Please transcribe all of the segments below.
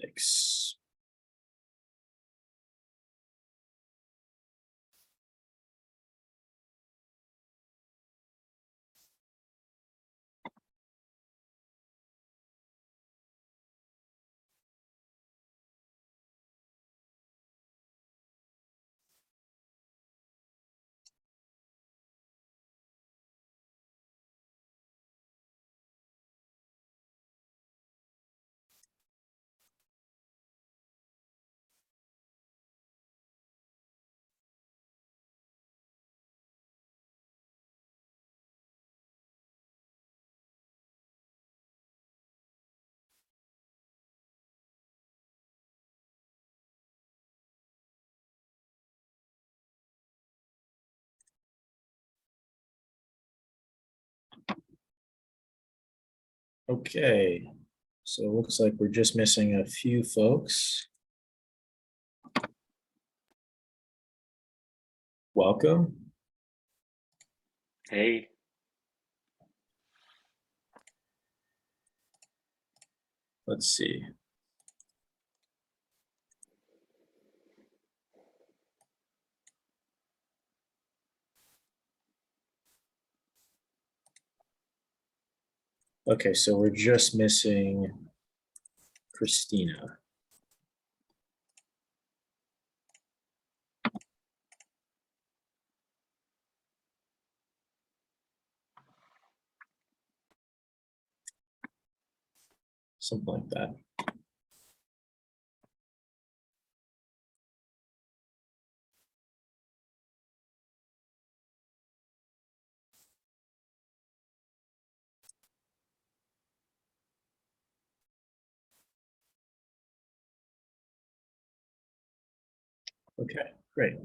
Thanks. Okay, so it looks like we're just missing a few folks. Welcome. Hey. Let's see. Okay, so we're just missing Kristina. Something like that. Okay, great.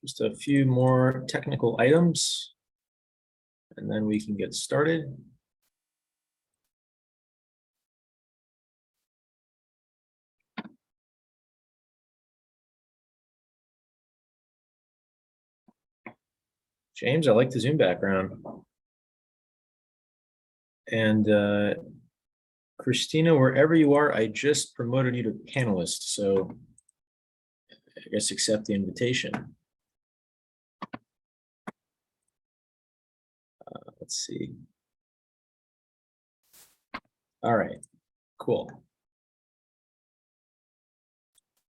Just a few more technical items, and then we can get started. James, I like the Zoom background. And Kristina, wherever you are, I just promoted you to panelist, so I guess accept the invitation. Let's see. All right, cool.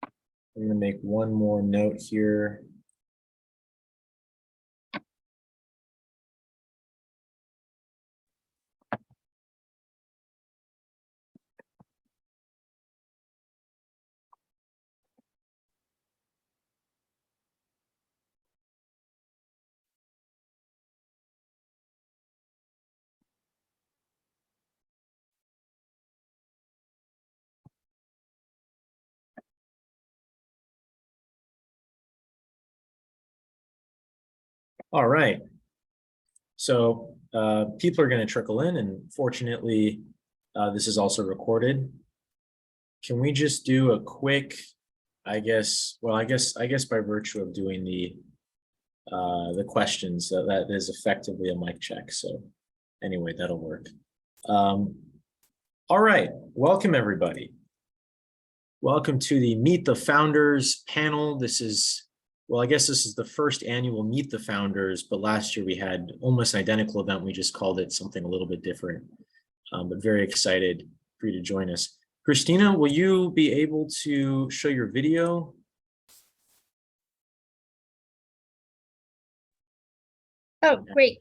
I'm going to make one more note here. All right. So people are going to trickle in, and fortunately, this is also recorded. Can we just do a quick, I guess by virtue of doing the questions, that is effectively a mic check. So anyway, that'll work. All right, welcome everybody. Welcome to the Meet the Founders panel. This is, well, I guess this is the first annual Meet the Founders, but last year we had almost an identical event. We just called it something a little bit different, but very excited for you to join us. Kristina, will you be able to show your video? Oh, great.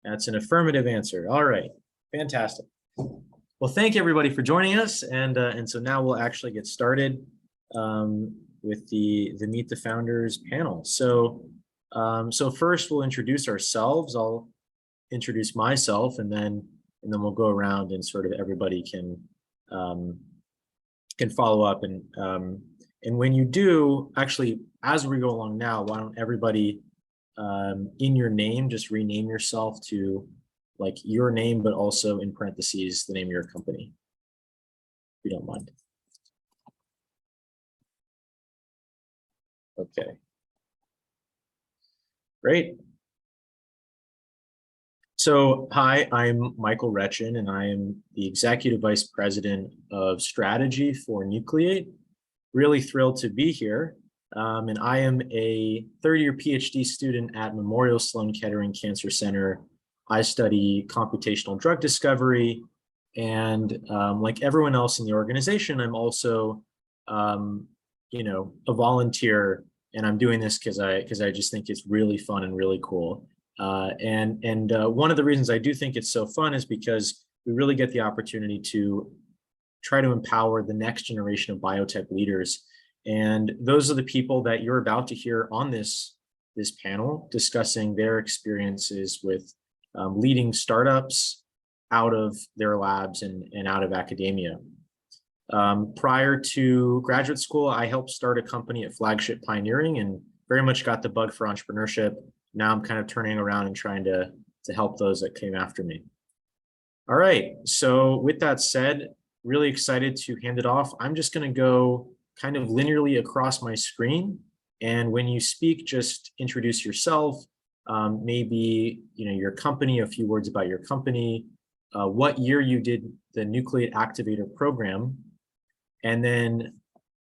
That's an affirmative answer. All right, fantastic. Well, thank everybody for joining us, and so now we'll actually get started with the Meet the Founders panel. So So first we'll introduce ourselves. I'll introduce myself and then we'll go around and sort of everybody can follow up. And when you do, actually, as we go along now, why don't everybody in your name, just rename yourself to like your name, but also in parentheses, the name of your company, if you don't mind. Okay. Great. So, hi, I'm Michael Retchin, and I am the Executive Vice President of Strategy for Nucleate. Really thrilled to be here. And I am a third-year PhD student at Memorial Sloan Kettering Cancer Center. I study computational drug discovery, and like everyone else in the organization, I'm also, a volunteer, and I'm doing this because I just think it's really fun and really cool. And one of the reasons I do think it's so fun is because we really get the opportunity to try to empower the next generation of biotech leaders. And those are the people that you're about to hear on this panel discussing their experiences with leading startups out of their labs and out of academia. Prior to graduate school, I helped start a company at Flagship Pioneering and very much got the bug for entrepreneurship. Now I'm kind of turning around and trying to help those that came after me. All right, so with that said, really excited to hand it off. I'm just going to go kind of linearly across my screen. And when you speak, just introduce yourself, maybe your company, a few words about your company, what year you did the Nucleate Activator program. And then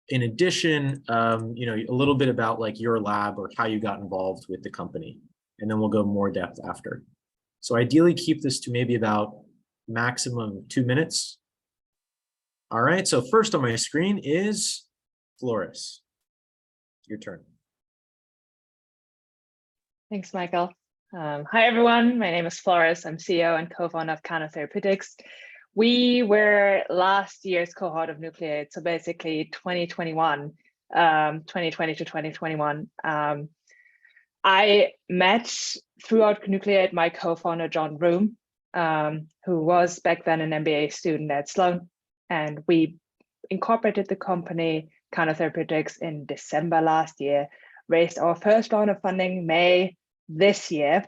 in addition, a little bit about like your lab or how you got involved with the company. And then we'll go more depth after. So ideally keep this to maybe about maximum 2 minutes. All right, so first on my screen is Floris. Your turn. Thanks, Michael. Hi, everyone. My name is Floris. I'm CEO and co-founder of Kano Therapeutics. We were last year's cohort of Nucleate, so basically 2020 to 2021. I met throughout Nucleate my co-founder, John Broom, who was back then an MBA student at Sloan. And we incorporated the company, Kano Therapeutics, in December last year, raised our first round of funding May this year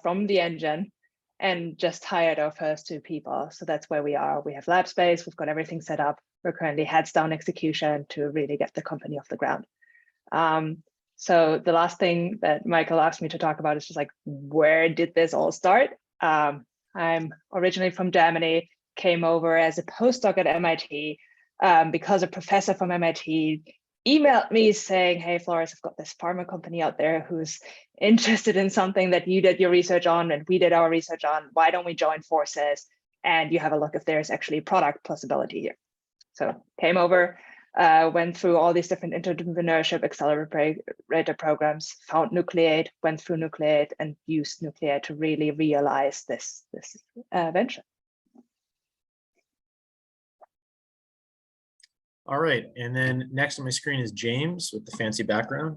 from the engine, and just hired our first 2 people. So that's where we are. We have lab space, we've got everything set up. We're currently heads down execution to really get the company off the ground. So the last thing that Michael asked me to talk about is just like, where did this all start? I'm originally from Germany, came over as a postdoc at MIT because a professor from MIT emailed me saying, hey, Floris, I've got this pharma company out there who's interested in something that you did your research on and we did our research on. Why don't we join forces and you have a look if there's actually product possibility here? So came over, went through all these different entrepreneurship accelerator programs, found Nucleate, went through Nucleate and used Nucleate to really realize this venture. All right, and then next on my screen is James with the fancy background.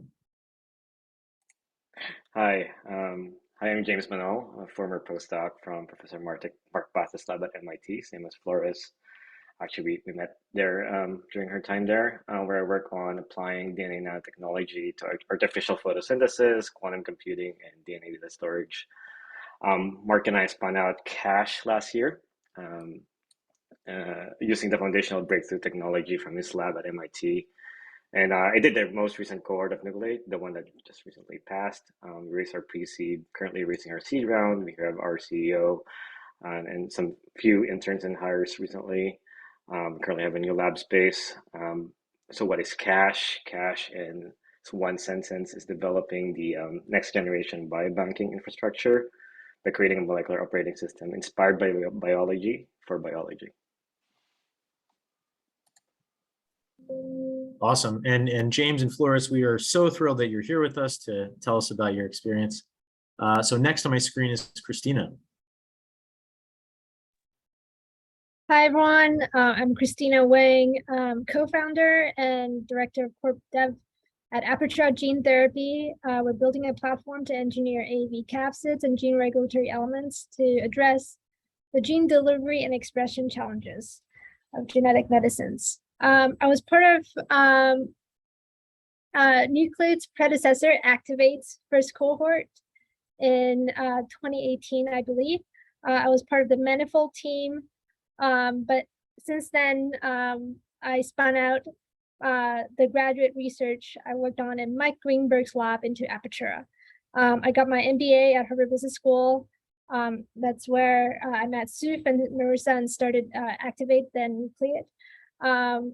Hi, I'm James Banal, a former postdoc from Professor Mark Bath's lab at MIT, same as Floris. Actually, we met there during her time there, where I work on applying DNA nanotechnology to artificial photosynthesis, quantum computing, and DNA data storage. Mark and I spun out Cache last year, using the foundational breakthrough technology from his lab at MIT. And I did the most recent cohort of Nucleate, the one that just recently passed. We raised our pre-seed, currently raising our seed round. We have our CEO and some few interns and hires recently. Currently have a new lab space. So what is Cache? Cache, in one sentence, is developing the next generation biobanking infrastructure by creating a molecular operating system inspired by biology for biology. Awesome. And James and Floris, we are so thrilled that you're here with us to tell us about your experience. So next on my screen is Kristina. Hi, everyone. I'm Kristina Wang, co-founder and director of corp dev At Aperture Gene Therapy, we're building a platform to engineer AAV capsids and gene regulatory elements to address the gene delivery and expression challenges of genetic medicines. I was part of Nucleate's predecessor, Activate's first cohort in 2018, I believe. I was part of the Manifold team, but since then, I spun out the graduate research I worked on in Mike Greenberg's lab into Apertura. I got my MBA at Harvard Business School. That's where I met Suf and Marissa and started Activate, then Nucleate.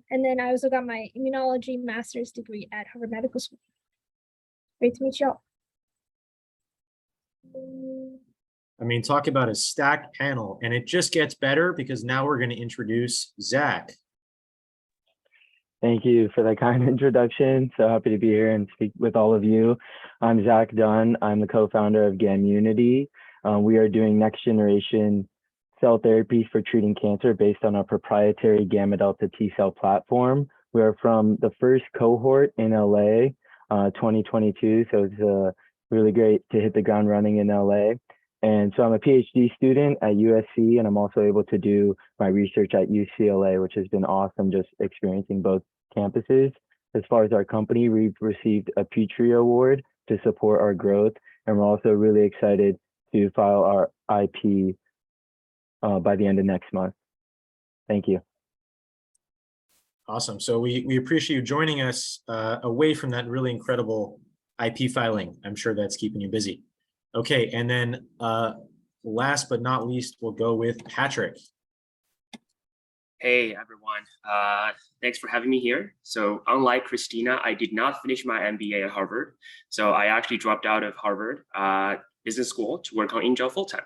And then I also got my immunology master's degree at Harvard Medical School. Great to meet you all. I mean, talk about a stacked panel, and it just gets better because now we're going to introduce Zach. Thank you for that kind introduction. So happy to be here and speak with all of you. I'm Zach Dunn. I'm the co-founder of Gammunity. We are doing next generation cell therapies for treating cancer based on our proprietary gamma delta T cell platform. We are from the first cohort in LA, 2022. So it's really great to hit the ground running in LA. And so I'm a PhD student at USC, and I'm also able to do my research at UCLA, which has been awesome, just experiencing both campuses. As far as our company, we've received a Petrie Award to support our growth, and we're also really excited to file our IP by the end of next month. Thank you. Awesome. So we appreciate you joining us away from that really incredible IP filing. I'm sure that's keeping you busy. Okay, and then last but not least, we'll go with Patrick. Hey everyone, thanks for having me here. So unlike Kristina, I did not finish my MBA at Harvard. So I actually dropped out of Harvard Business School to work on InGel full-time.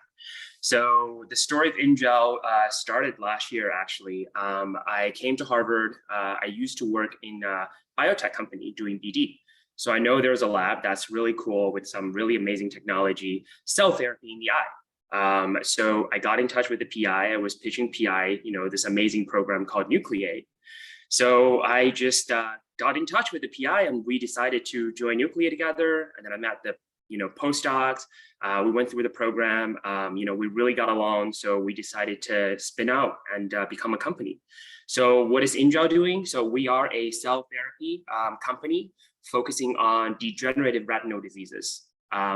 So the story of InGel started last year, actually. I came to Harvard. I used to work in a biotech company doing BD. So I know there's a lab that's really cool with some really amazing technology, cell therapy in the eye. So I got in touch with the PI. I was pitching PI, this amazing program called Nucleate. So I just got in touch with the PI, and we decided to join Nucleate together. And then I met the postdocs. We went through the program. We really got along. So we decided to spin out and become a company. So what is InGel doing? So we are a cell therapy company focusing on degenerative retinal diseases.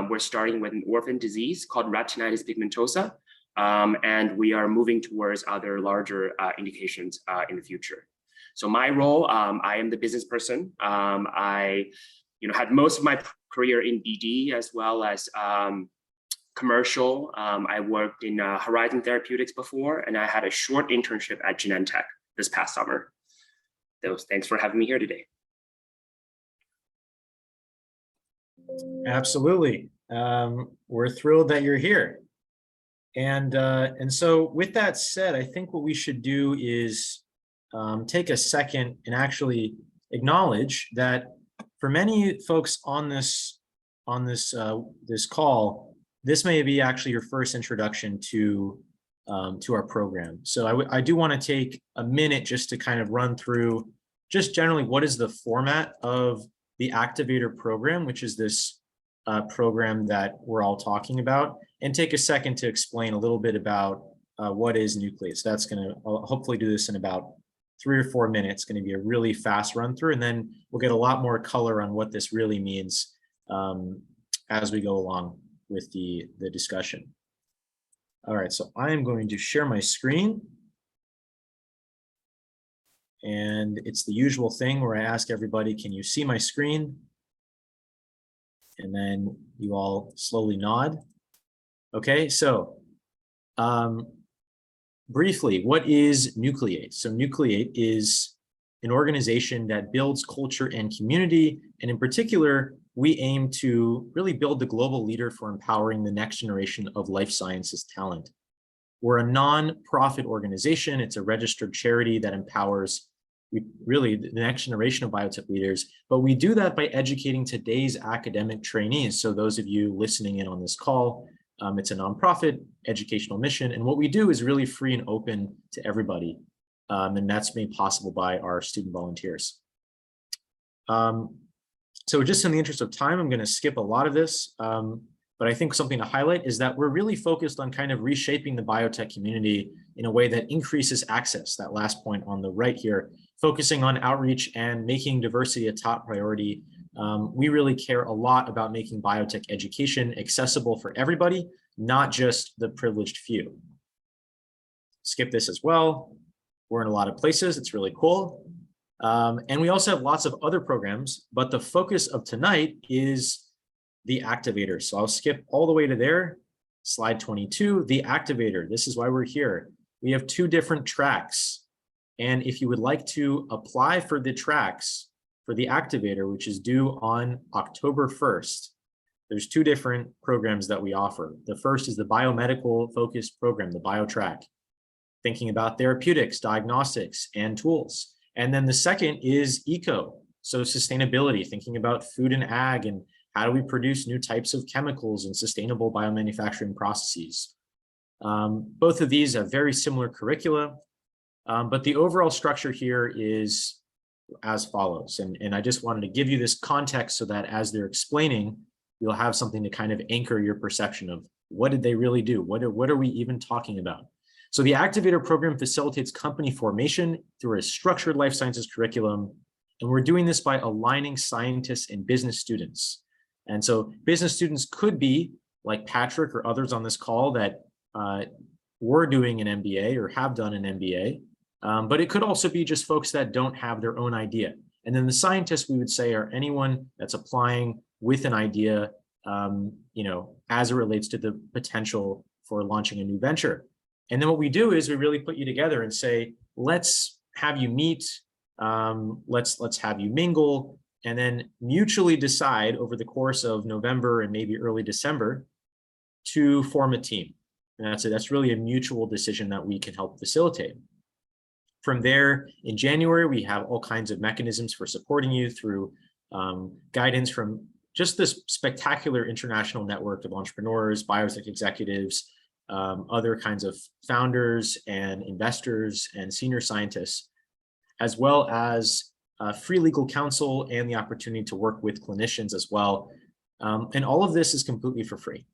We're starting with an orphan disease called retinitis pigmentosa, and we are moving towards other larger indications in the future. So my role, I am the business person. I had most of my career in BD as well as commercial. I worked in Horizon Therapeutics before, and I had a short internship at Genentech this past summer. Thanks for having me here today. Absolutely. We're thrilled that you're here. And so with that said, I think what we should do is take a second and actually acknowledge that for many folks on this call, this may be actually your first introduction to our program. So I do want to take a minute just to kind of run through just generally what is the format of the Activator program, which is this program that we're all talking about, and take a second to explain a little bit about what is Nucleate. So that's going to hopefully do this in about 3 or 4 minutes. Going to be a really fast run through, and then we'll get a lot more color on what this really means as we go along with the discussion. All right, so I am going to share my screen. And it's the usual thing where I ask everybody, can you see my screen? And then you all slowly nod. Okay, so briefly, what is Nucleate? So Nucleate is an organization that builds culture and community. And in particular, we aim to really build the global leader for empowering the next generation of life sciences talent. We're a non-profit organization. It's a registered charity that empowers really the next generation of biotech leaders, but we do that by educating today's academic trainees. So those of you listening in on this call, it's a nonprofit educational mission, and what we do is really free and open to everybody, and that's made possible by our student volunteers. So just in the interest of time, I'm going to skip a lot of this. But I think something to highlight is that we're really focused on kind of reshaping the biotech community in a way that increases access, that last point on the right here, focusing on outreach and making diversity a top priority. We really care a lot about making biotech education accessible for everybody, not just the privileged few. Skip this as well. We're in a lot of places. It's really cool. And we also have lots of other programs, but the focus of tonight is the activator. So I'll skip all the way to there. Slide 22, the activator. This is why we're here. We have 2 different tracks. And if you would like to apply for the tracks for the activator, which is due on October 1st, there's 2 different programs that we offer. The first is the biomedical focused program, the bio track, thinking about therapeutics, diagnostics, and tools. And then the second is eco, so sustainability, thinking about food and ag and how do we produce new types of chemicals and sustainable biomanufacturing processes. Both of these have very similar curricula, but the overall structure here is as follows. And I just wanted to give you this context so that as they're explaining, you'll have something to kind of anchor your perception of what did they really do? What are we even talking about? So the Activator program facilitates company formation through a structured life sciences curriculum. And we're doing this by aligning scientists and business students. And so business students could be like Patrick or others on this call that were doing an MBA or have done an MBA, but it could also be just folks that don't have their own idea. And then the scientists, we would say, are anyone that's applying with an idea, as it relates to the potential for launching a new venture. And then what we do is we really put you together and say, let's have you meet, let's have you mingle, and then mutually decide over the course of November and maybe early December to form a team. And that's really a mutual decision that we can help facilitate. From there, in January, we have all kinds of mechanisms for supporting you through guidance from just this spectacular international network of entrepreneurs, biotech executives, other kinds of founders and investors and senior scientists, as well as free legal counsel and the opportunity to work with clinicians as well. And all of this is completely for free.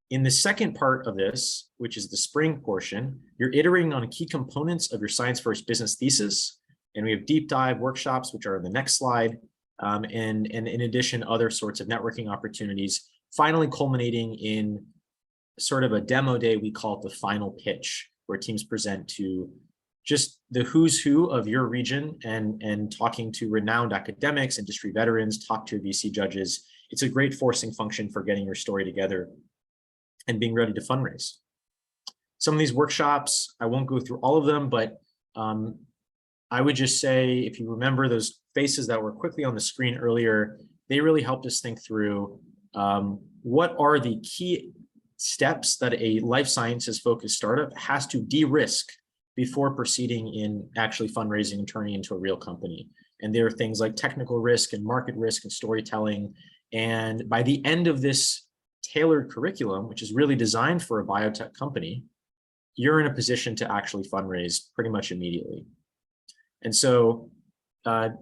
In the second part of this, which is the spring portion, you're iterating on key components of your science first business thesis. And we have deep dive workshops, which are in the next slide. And in addition, other sorts of networking opportunities, finally culminating in sort of a demo day. We call it the final pitch, where teams present to just the who's who of your region and talking to renowned academics, industry veterans, top-tier VC judges. It's a great forcing function for getting your story together and being ready to fundraise. Some of these workshops, I won't go through all of them, but I would just say, if you remember those faces that were quickly on the screen earlier, they really helped us think through what are the key steps that a life sciences focused startup has to de-risk before proceeding in actually fundraising and turning into a real company. And there are things like technical risk and market risk and storytelling. And by the end of this tailored curriculum, which is really designed for a biotech company, you're in a position to actually fundraise pretty much immediately. And so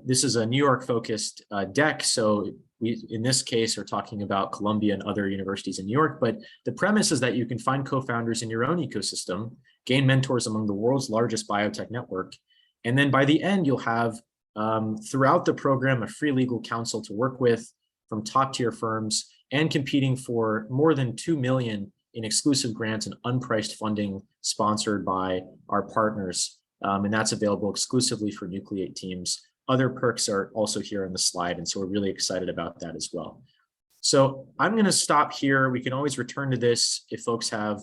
this is a New York focused deck. So we, in this case, are talking about Columbia and other universities in New York, but the premise is that you can find co-founders in your own ecosystem, gain mentors among the world's largest biotech network. And then by the end, you'll have throughout the program, a free legal counsel to work with from top tier firms and competing for more than 2 million in exclusive grants and unpriced funding sponsored by our partners. And that's available exclusively for Nucleate teams. Other perks are also here on the slide. And so we're really excited about that as well. So I'm going to stop here. We can always return to this if folks have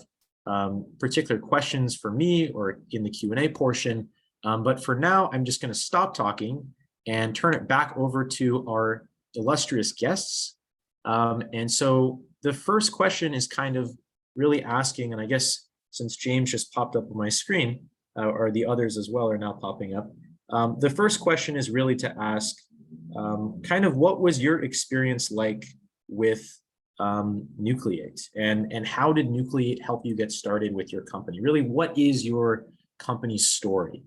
particular questions for me or in the Q&A portion. But for now, I'm just going to stop talking and turn it back over to our illustrious guests. And so the first question is kind of really asking, and I guess since James just popped up on my screen, or the others as well are now popping up. The first question is really to ask kind of what was your experience like with Nucleate and how did Nucleate help you get started with your company? Really, what is your company's story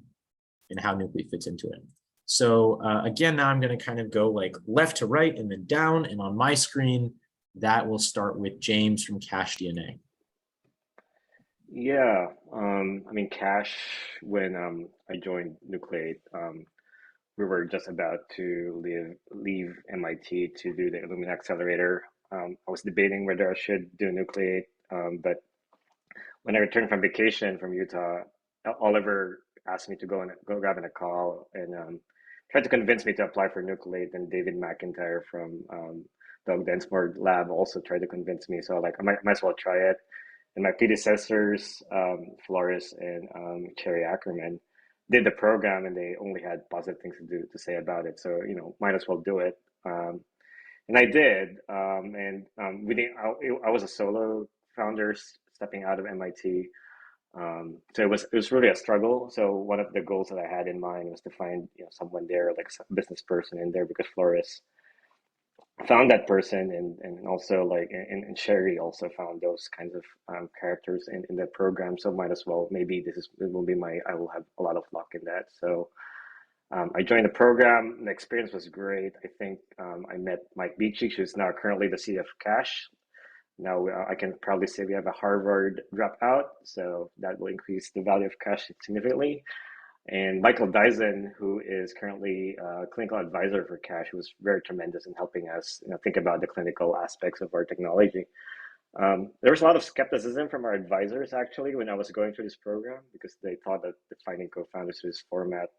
and how Nucleate fits into it? So again, now I'm going to kind of go like left to right and then down. And on my screen, that will start with James from CacheDNA. Yeah, I mean, Cache, when I joined Nucleate, we were just about to leave MIT to do the Illumina Accelerator. I was debating whether I should do Nucleate, but when I returned from vacation from Utah, Oliver asked me to go grab in a call and tried to convince me to apply for Nucleate. And David McIntyre from Doug Densmore lab also tried to convince me. So like I might as well try it. And my predecessors, Floris and Cherry Ackerman, did the program, and they only had positive things to say about it. So might as well do it. And I did. I was a solo founder stepping out of MIT. So it was really a struggle. So one of the goals that I had in mind was to find someone there, like a business person in there, because Floris found that person, and also like and Sherry also found those kinds of characters in the program. So might as well, maybe it will be I will have a lot of luck in that. So I joined the program. The experience was great. I think I met Mike Beachy, who's now currently the CEO of Cache. Now I can proudly say we have a Harvard dropout, so that will increase the value of Cache significantly. And Michael Dyson, who is currently a clinical advisor for Cache, was very tremendous in helping us think about the clinical aspects of our technology. There was a lot of skepticism from our advisors actually when I was going through this program, because they thought that the finding co-founders through this format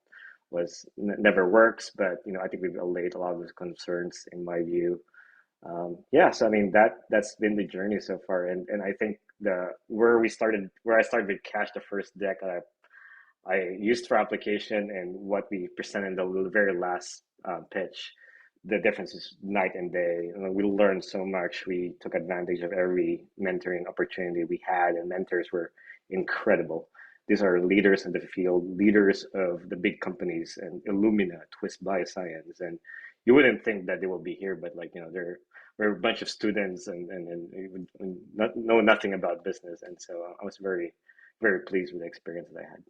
never works. But I think we've allayed a lot of those concerns in my view. Yeah, so I mean that's been the journey so far, and I think where I started with Cache, the first deck that I used for application, and what we presented in the very last pitch, the difference is night and day. We learned so much. We took advantage of every mentoring opportunity we had, and mentors were incredible. These are leaders in the field, leaders of the big companies, and Illumina, Twist Bioscience, and you wouldn't think that they will be here, but we're a bunch of students and know nothing about business, and so I was very, very pleased with the experience that I had.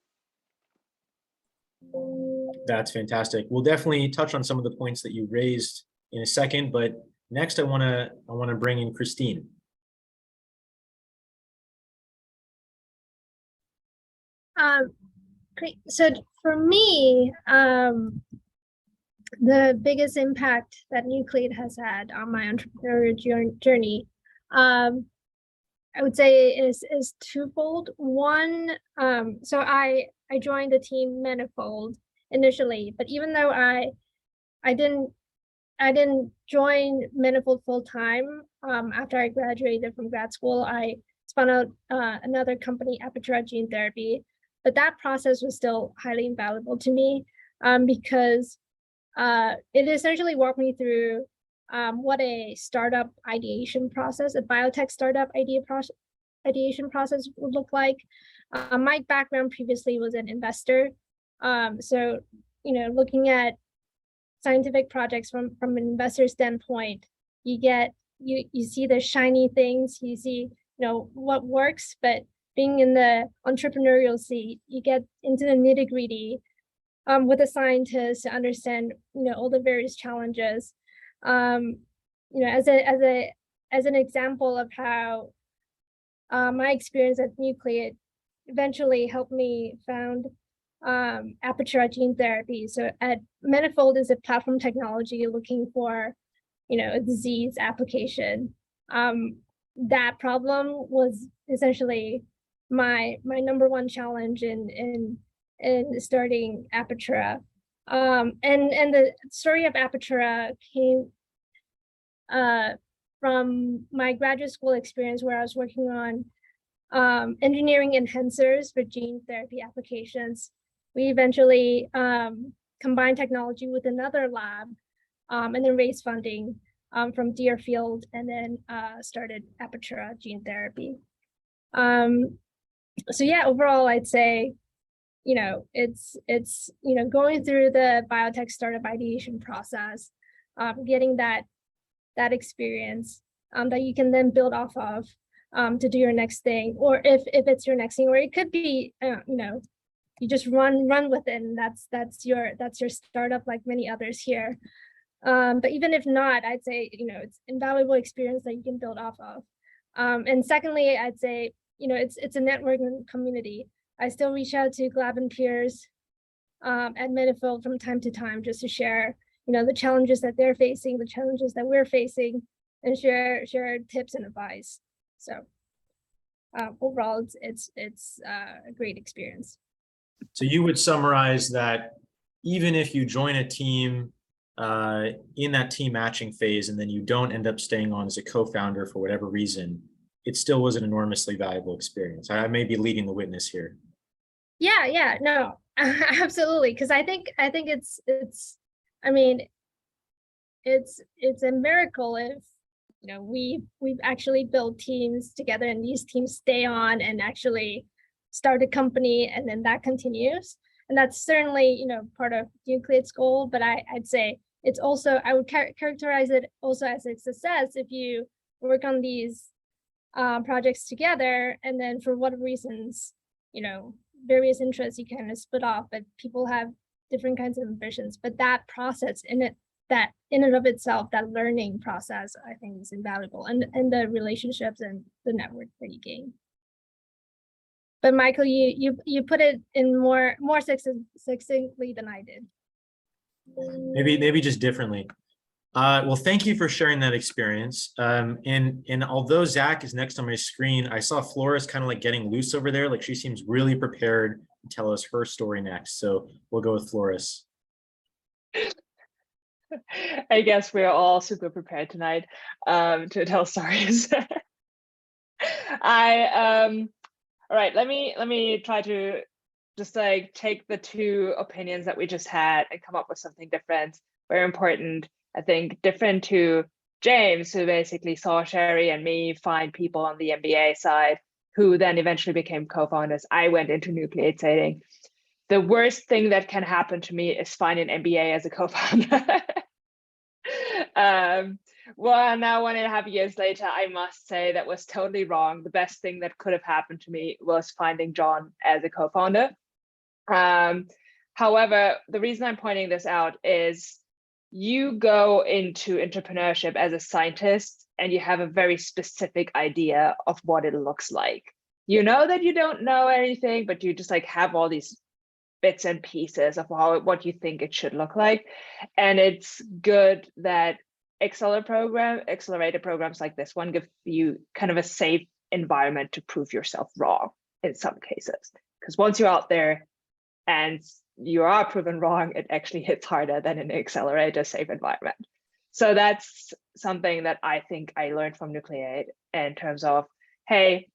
That's fantastic. We'll definitely touch on some of the points that you raised in a second, but next I want to bring in Kristina. Great. So for me, the biggest impact that Nucleate has had on my entrepreneurial journey, I would say is twofold. One, so I joined the team Manifold initially, but even though I didn't join Manifold full time, after I graduated from grad school, I spun out another company, Apertura Gene Therapy. But that process was still highly invaluable to me, because it essentially walked me through what a startup ideation process, a biotech startup ideation process would look like. My background previously was an investor, so looking at scientific projects from an investor standpoint, you see the shiny things, you see what works, but being in the entrepreneurial seat, you get into the nitty-gritty with a scientist to understand all the various challenges. As an example of how my experience at Nucleate eventually helped me found Apertura Gene Therapy. So at Manifold is a platform technology looking for a disease application. That problem was essentially my number one challenge in starting Apertura. And the story of Apertura came from my graduate school experience, where I was working on engineering enhancers for gene therapy applications. We eventually combined technology with another lab, and then raised funding from Deerfield, and then started Apertura Gene Therapy. So yeah, overall, I'd say, it's going through the biotech startup ideation process, getting that experience that you can then build off of to do your next thing, or if it's your next thing, or it could be just run with it, and that's your startup, like many others here. But even if not, I'd say, it's invaluable experience that you can build off of. And secondly, I'd say, it's a networking community. I still reach out to Glab peers at Manifold from time to time, just to share, the challenges that they're facing, the challenges that we're facing, and share tips and advice. So overall, it's a great experience. So you would summarize that even if you join a team in that team matching phase, and then you don't end up staying on as a co-founder for whatever reason, it still was an enormously valuable experience. I may be leading the witness here. Yeah, no, absolutely. Because I think it's I mean, it's a miracle if we've actually built teams together, and these teams stay on and actually start a company, and then that continues. And that's certainly part of Nucleate's goal. But I'd say it's also, I would characterize it also as a success if you work on these projects together, and then for what reasons, various interests you kind of split off, but people have different kinds of ambitions. But that process in and of itself, that learning process, I think is invaluable, and the relationships and the network that you gain. But Michael, you put it in more succinctly than I did. Maybe just differently. Well, thank you for sharing that experience. And although Zach is next on my screen, I saw Floris kind of like getting loose over there. Like she seems really prepared to tell us her story next. So we'll go with Floris. I guess we're all super prepared tonight to tell stories. All right, let me try to just like take the two opinions that we just had and come up with something different. Very important, I think, different to James, who basically saw Sherry and me find people on the MBA side who then eventually became co-founders. I went into Nucleate saying, the worst thing that can happen to me is find an MBA as a co-founder. Well, now 1.5 years later, I must say that was totally wrong. The best thing that could have happened to me was finding John as a co-founder. However, the reason I'm pointing this out is you go into entrepreneurship as a scientist and you have a very specific idea of what it looks like. You know that you don't know anything, but you just like have all these bits and pieces of what you think it should look like. And it's good that accelerator programs like this one give you kind of a safe environment to prove yourself wrong in some cases. Because once you're out there and you are proven wrong, it actually hits harder than an accelerator safe environment. So that's something that I think I learned from Nucleate in terms of, hey,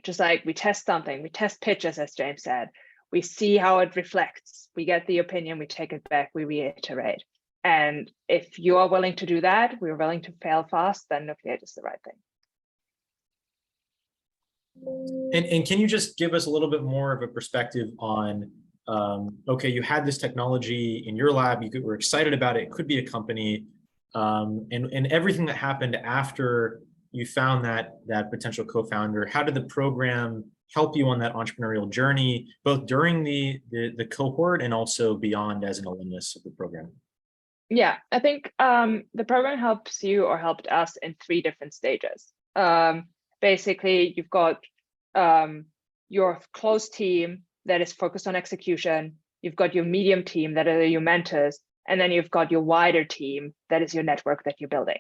just like we test something, we test pitches, as James said, we see how it reflects, we get the opinion, we take it back, we reiterate. And if you are willing to do that, we're willing to fail fast, then Nucleate is the right thing. And can you just give us a little bit more of a perspective on, okay, you had this technology in your lab, you were excited about it, it could be a company, and everything that happened after you found that potential co-founder, how did the program help you on that entrepreneurial journey, both during the cohort and also beyond as an alumnus of the program? Yeah, I think the program helps you or helped us in 3 different stages. Basically, you've got your close team that is focused on execution. You've got your medium team that are your mentors, and then you've got your wider team that is your network that you're building.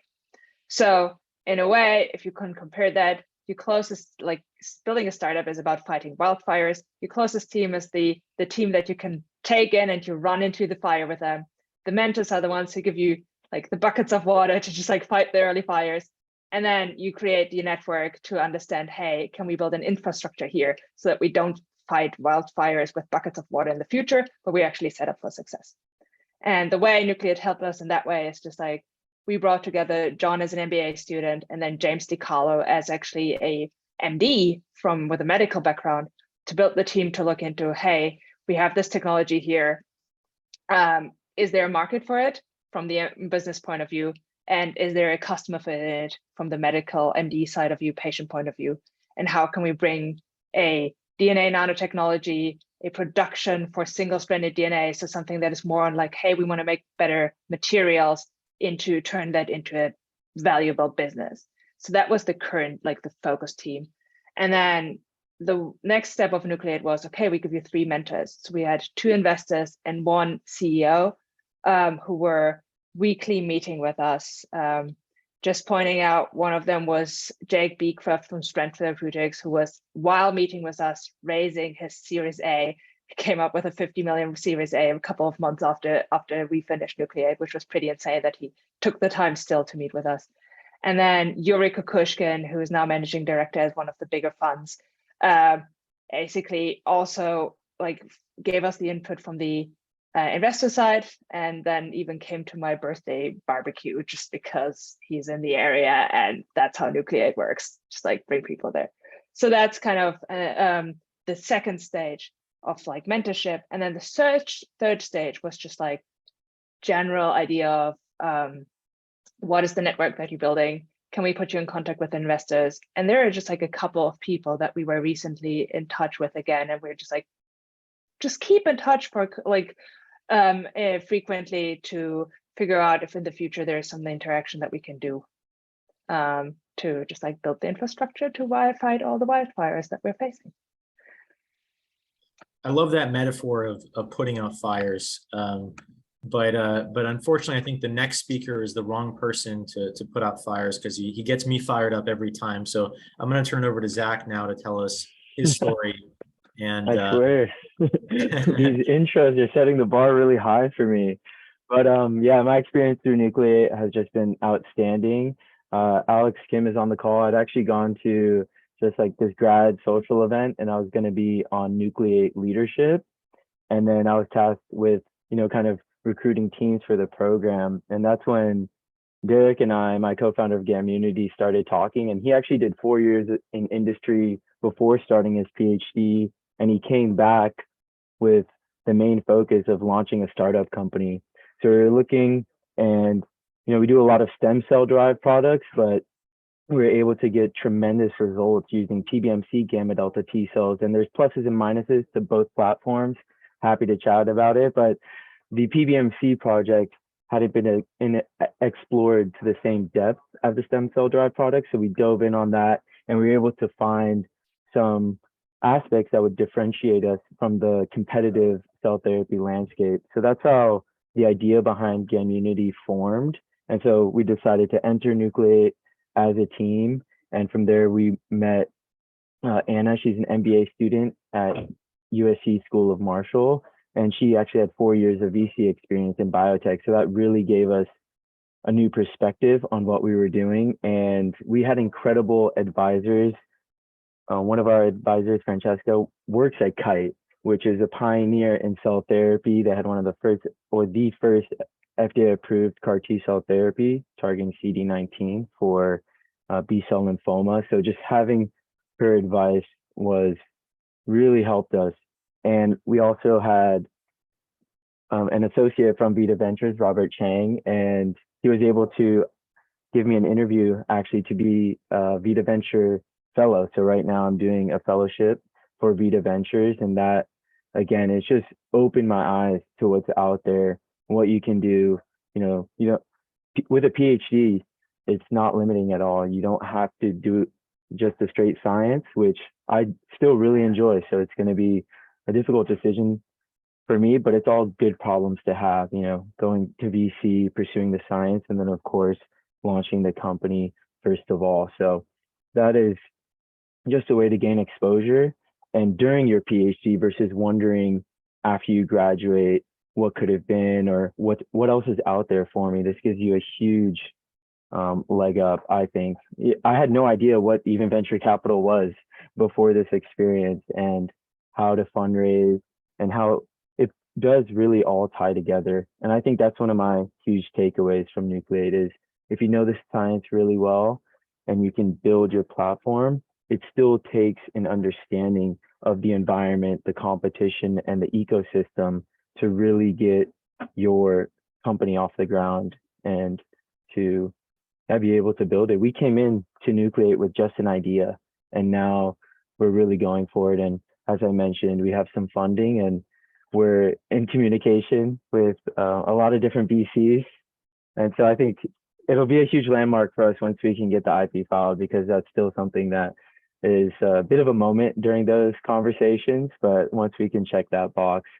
So in a way, if you can compare that, your closest, like building a startup is about fighting wildfires. Your closest team is the team that you can take in and you run into the fire with them. The mentors are the ones who give you like the buckets of water to just like fight the early fires. And then you create the network to understand, hey, can we build an infrastructure here so that we don't fight wildfires with buckets of water in the future, but we actually set up for success. And the way Nucleate helped us in that way is just like, we brought together John as an MBA student and then James DiCarlo as actually a MD with a medical background to build the team to look into, hey, we have this technology here. Is there a market for it from the business point of view? And is there a customer for it from the medical MD side of view, patient point of view? And how can we bring a DNA nanotechnology a production for single-stranded DNA. So something that is more on like, hey, we want to make better materials into turn that into a valuable business. So that was the current, like the focus team. And then the next step of Nucleate was, okay, we give you 3 mentors. So we had 2 investors and 1 CEO who were weekly meeting with us. Just pointing out, one of them was Jake Beekford from Strength Therapeutics, who was, while meeting with us, raising his Series A. He came up with a 50 million Series A a couple of months after we finished Nucleate, which was pretty insane that he took the time still to meet with us. And then Yuri Kukushkin, who is now managing director at one of the bigger funds, basically also like gave us the input from the investor side, and then even came to my birthday barbecue just because he's in the area, and that's how Nucleate works, just like bring people there. So that's kind of the second stage of like mentorship. And then the third stage was just like general idea of what is the network that you're building? Can we put you in contact with investors? And there are just like a couple of people that we were recently in touch with again, and we're just like, just keep in touch for like frequently to figure out if in the future there is some interaction that we can do to just like build the infrastructure to fight all the wildfires that we're facing. I love that metaphor of putting out fires. But unfortunately, I think the next speaker is the wrong person to put out fires, because he gets me fired up every time. So I'm going to turn it over to Zach now to tell us his story. And I swear, these intros are setting the bar really high for me. But yeah, my experience through Nucleate has just been outstanding. Alex Kim is on the call. I'd actually gone to just like this grad social event, and I was going to be on Nucleate leadership. And then I was tasked with, kind of recruiting teams for the program. And that's when Derek and I, my co-founder of Gammunity, started talking. And he actually did 4 years in industry before starting his PhD. And he came back with the main focus of launching a startup company. So we were looking, and we do a lot of stem cell derived products, but we were able to get tremendous results using PBMC gamma delta T cells. And there's pluses and minuses to both platforms. Happy to chat about it, but the PBMC project hadn't been explored to the same depth as the stem cell derived products. So we dove in on that, and we were able to find some aspects that would differentiate us from the competitive cell therapy landscape. So that's how the idea behind Gammunity formed. And so we decided to enter Nucleate as a team. And from there, we met Anna. She's an MBA student at USC School of Marshall, and she actually had 4 years of VC experience in biotech. So that really gave us a new perspective on what we were doing. And we had incredible advisors. One of our advisors, Francesca, works at Kite, which is a pioneer in cell therapy. They had one of the first, or the first, FDA-approved CAR T-cell therapy targeting CD19 for B-cell lymphoma. So just having her advice really helped us. And we also had an associate from Vita Ventures, Robert Chang, and he was able to give me an interview actually to be a Vita Venture fellow. So right now I'm doing a fellowship for Vita Ventures, and that, again, it's just opened my eyes to what's out there, what you can do. With a PhD, it's not limiting at all. You don't have to do just the straight science, which I still really enjoy. So it's going to be a difficult decision for me, but it's all good problems to have, going to VC, pursuing the science, and then of course, launching the company first of all. So that is just a way to gain exposure. And during your PhD versus wondering after you graduate, what could have been, or what else is out there for me, this gives you a huge leg up, I think. I had no idea what even venture capital was before this experience, and how to fundraise, and how it does really all tie together. And I think that's one of my huge takeaways from Nucleate is, if you know the science really well and you can build your platform, it still takes an understanding of the environment, the competition, and the ecosystem to really get your company off the ground and to be able to build it. We came in to Nucleate with just an idea, and now we're really going for it. And as I mentioned, we have some funding and we're in communication with a lot of different VCs. And so I think it'll be a huge landmark for us once we can get the IP filed, because that's still something that is a bit of a moment during those conversations. But once we can check that box,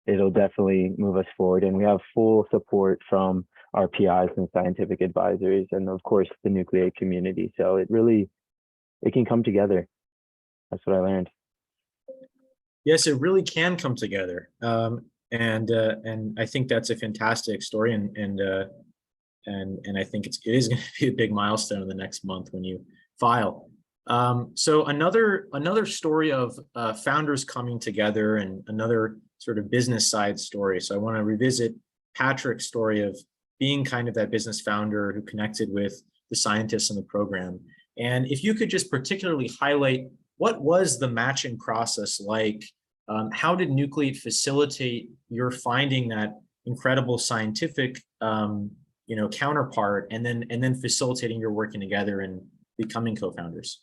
it'll definitely move us forward. And we have full support from our PIs and scientific advisors, and of course, the Nucleate community. So it can come together. That's what I learned. Yes, it really can come together. And I think that's a fantastic story. And I think it is going to be a big milestone in the next month when you file. So another story of founders coming together, and another sort of business side story. So I want to revisit Patrick's story of being kind of that business founder who connected with the scientists in the program. And if you could just particularly highlight, what was the matching process like? How did Nucleate facilitate your finding that incredible scientific counterpart, and then facilitating your working together and becoming co-founders?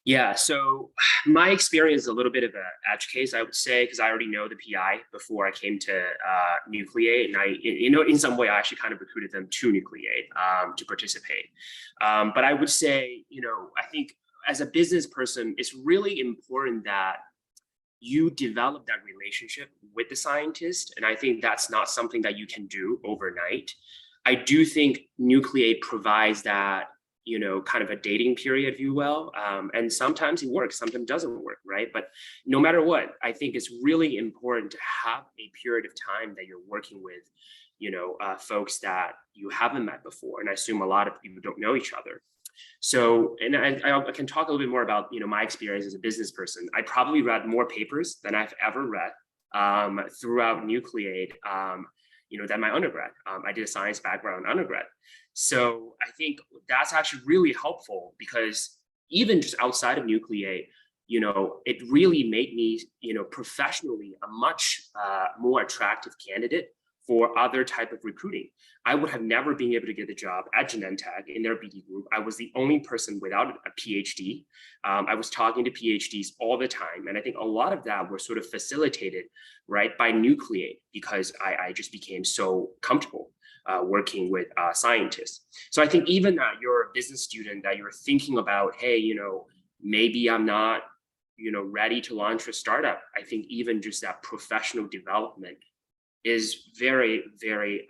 Yeah, so my experience is a little bit of an edge case, I would say, because I already know the PI before I came to Nucleate, and in some way, I actually kind of recruited them to Nucleate to participate. But I would say, I think as a business person, it's really important that you develop that relationship with the scientist, and I think that's not something that you can do overnight. I do think Nucleate provides that, kind of a dating period, if you will. And sometimes it works, sometimes it doesn't work, right? But no matter what, I think it's really important to have a period of time that you're working with, folks that you haven't met before. And I assume a lot of people don't know each other. So, and I can talk a little bit more about, my experience as a business person. I probably read more papers than I've ever read throughout Nucleate, than my undergrad. I did a science background undergrad. So I think that's actually really helpful, because even just outside of Nucleate, it really made me, professionally a much more attractive candidate for other type of recruiting. I would have never been able to get the job at Genentech in their BD group. I was the only person without a PhD. I was talking to PhDs all the time. And I think a lot of that was sort of facilitated, right, by Nucleate, because I just became so comfortable working with scientists. So I think even that you're a business student, that you're thinking about, hey, maybe I'm not, ready to launch a startup. I think even just that professional development is very, very,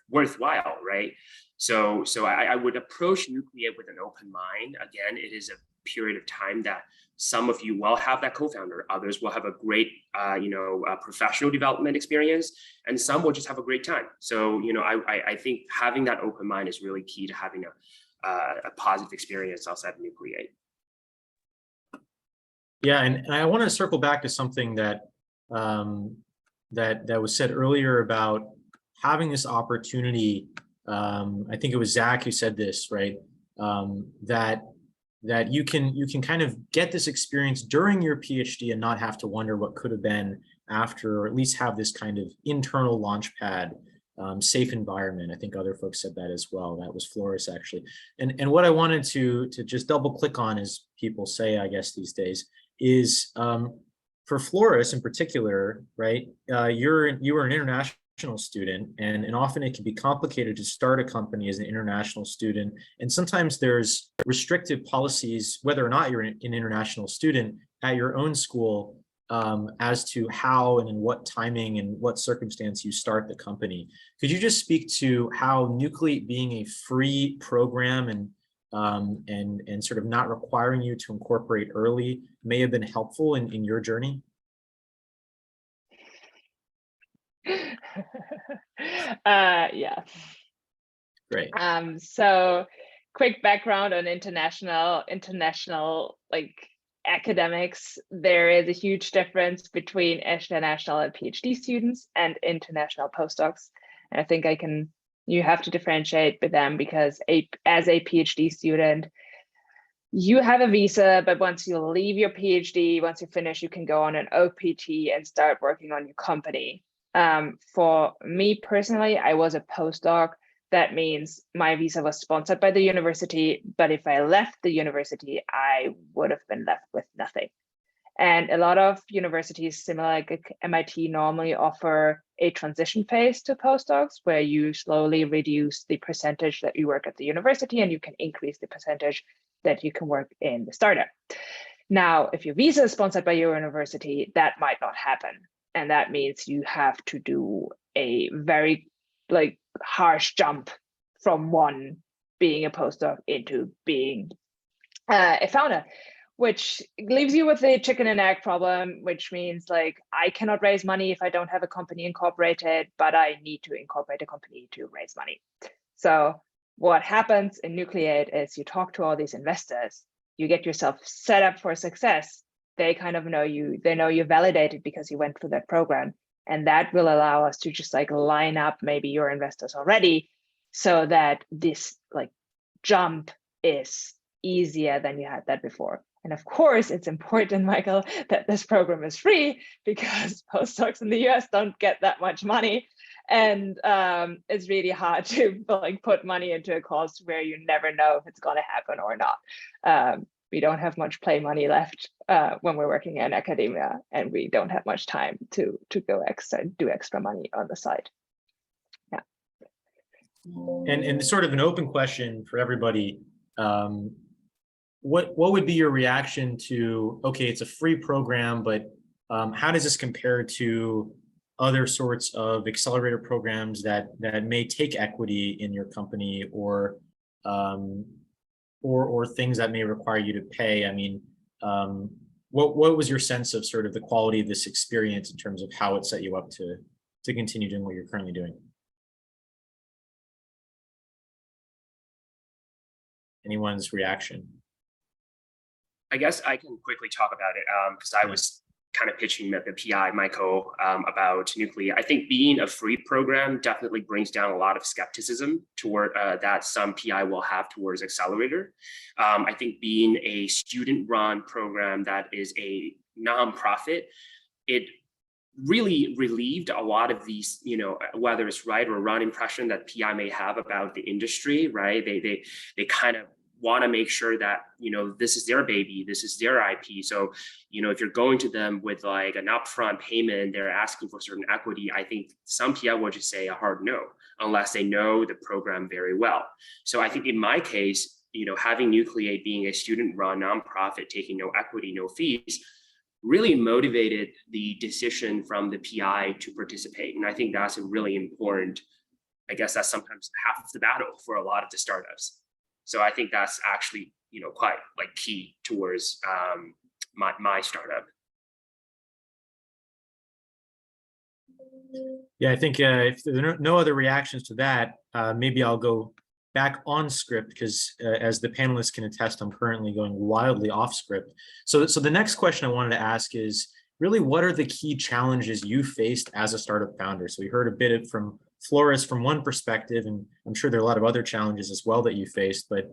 worthwhile, right? So I would approach Nucleate with an open mind. Again, it is a period of time that some of you will have that co-founder, others will have a great, professional development experience, and some will just have a great time. So, I think having that open mind is really key to having a positive experience outside of Nucleate. Yeah, and I want to circle back to something that that was said earlier about having this opportunity. I think it was Zach who said this, right? That you can kind of get this experience during your PhD and not have to wonder what could have been after, or at least have this kind of internal launch pad, safe environment. I think other folks said that as well. That was Floris, actually. And what I wanted to just double click on, as people say, I guess these days, is for Floris in particular, right? You were an international student, and often it can be complicated to start a company as an international student. And sometimes there's restrictive policies, whether or not you're an international student at your own school, as to how and in what timing and what circumstance you start the company. Could you just speak to how Nucleate being a free program and sort of not requiring you to incorporate early may have been helpful in your journey? Yeah. Great. So quick background on international like academics. There is a huge difference between international and PhD students and international postdocs. And I think you have to differentiate with them, because as a PhD student, you have a visa, but once you leave your PhD, once you finish, you can go on an OPT and start working on your company. For me personally, I was a postdoc, that means my visa was sponsored by the university, but if I left the university, I would have been left with nothing. And a lot of universities, similar like MIT, normally offer a transition phase to postdocs where you slowly reduce the percentage that you work at the university and you can increase the percentage that you can work in the startup. Now, if your visa is sponsored by your university, that might not happen. And that means you have to do a very harsh jump from being a postdoc into being a founder, which leaves you with the chicken and egg problem, which means I cannot raise money if I don't have a company incorporated, but I need to incorporate a company to raise money. So what happens in Nucleate is you talk to all these investors, you get yourself set up for success. They kind of know you, they know you're validated because you went through that program. And that will allow us to just line up maybe your investors already so that this jump is easier than you had that before. And of course, it's important, Michael, that this program is free because postdocs in the US don't get that much money. And it's really hard to put money into a cause where you never know if it's going to happen or not. We don't have much play money left when we're working in academia, and we don't have much time to go do extra money on the side. Yeah. And sort of an open question for everybody. What would be your reaction to, okay, it's a free program, but how does this compare to other sorts of accelerator programs that may take equity in your company or things that may require you to pay? I mean, what was your sense of sort of the quality of this experience in terms of how it set you up to continue doing what you're currently doing? Anyone's reaction? I guess I can quickly talk about it because I was kind of pitching the PI, Michael, about Nucleate. I think being a free program definitely brings down a lot of skepticism toward that some PI will have towards accelerator. I think being a student-run program that is a nonprofit, it really relieved a lot of these, whether it's right or wrong impression that PI may have about the industry, right? They kind of want to make sure that, this is their baby, this is their IP. So, if you're going to them with an upfront payment, they're asking for certain equity, I think some PI will just say a hard no, unless they know the program very well. So I think in my case, having Nucleate being a student-run nonprofit, taking no equity, no fees, really motivated the decision from the PI to participate. And I think that's a really important, I guess that's sometimes half of the battle for a lot of the startups. So I think that's actually, quite key towards my startup. Yeah, I think if there are no other reactions to that, maybe I'll go back on script because as the panelists can attest, I'm currently going wildly off script. So the next question I wanted to ask is really, what are the key challenges you faced as a startup founder? So we heard a bit from Floris from one perspective, and I'm sure there are a lot of other challenges as well that you faced, but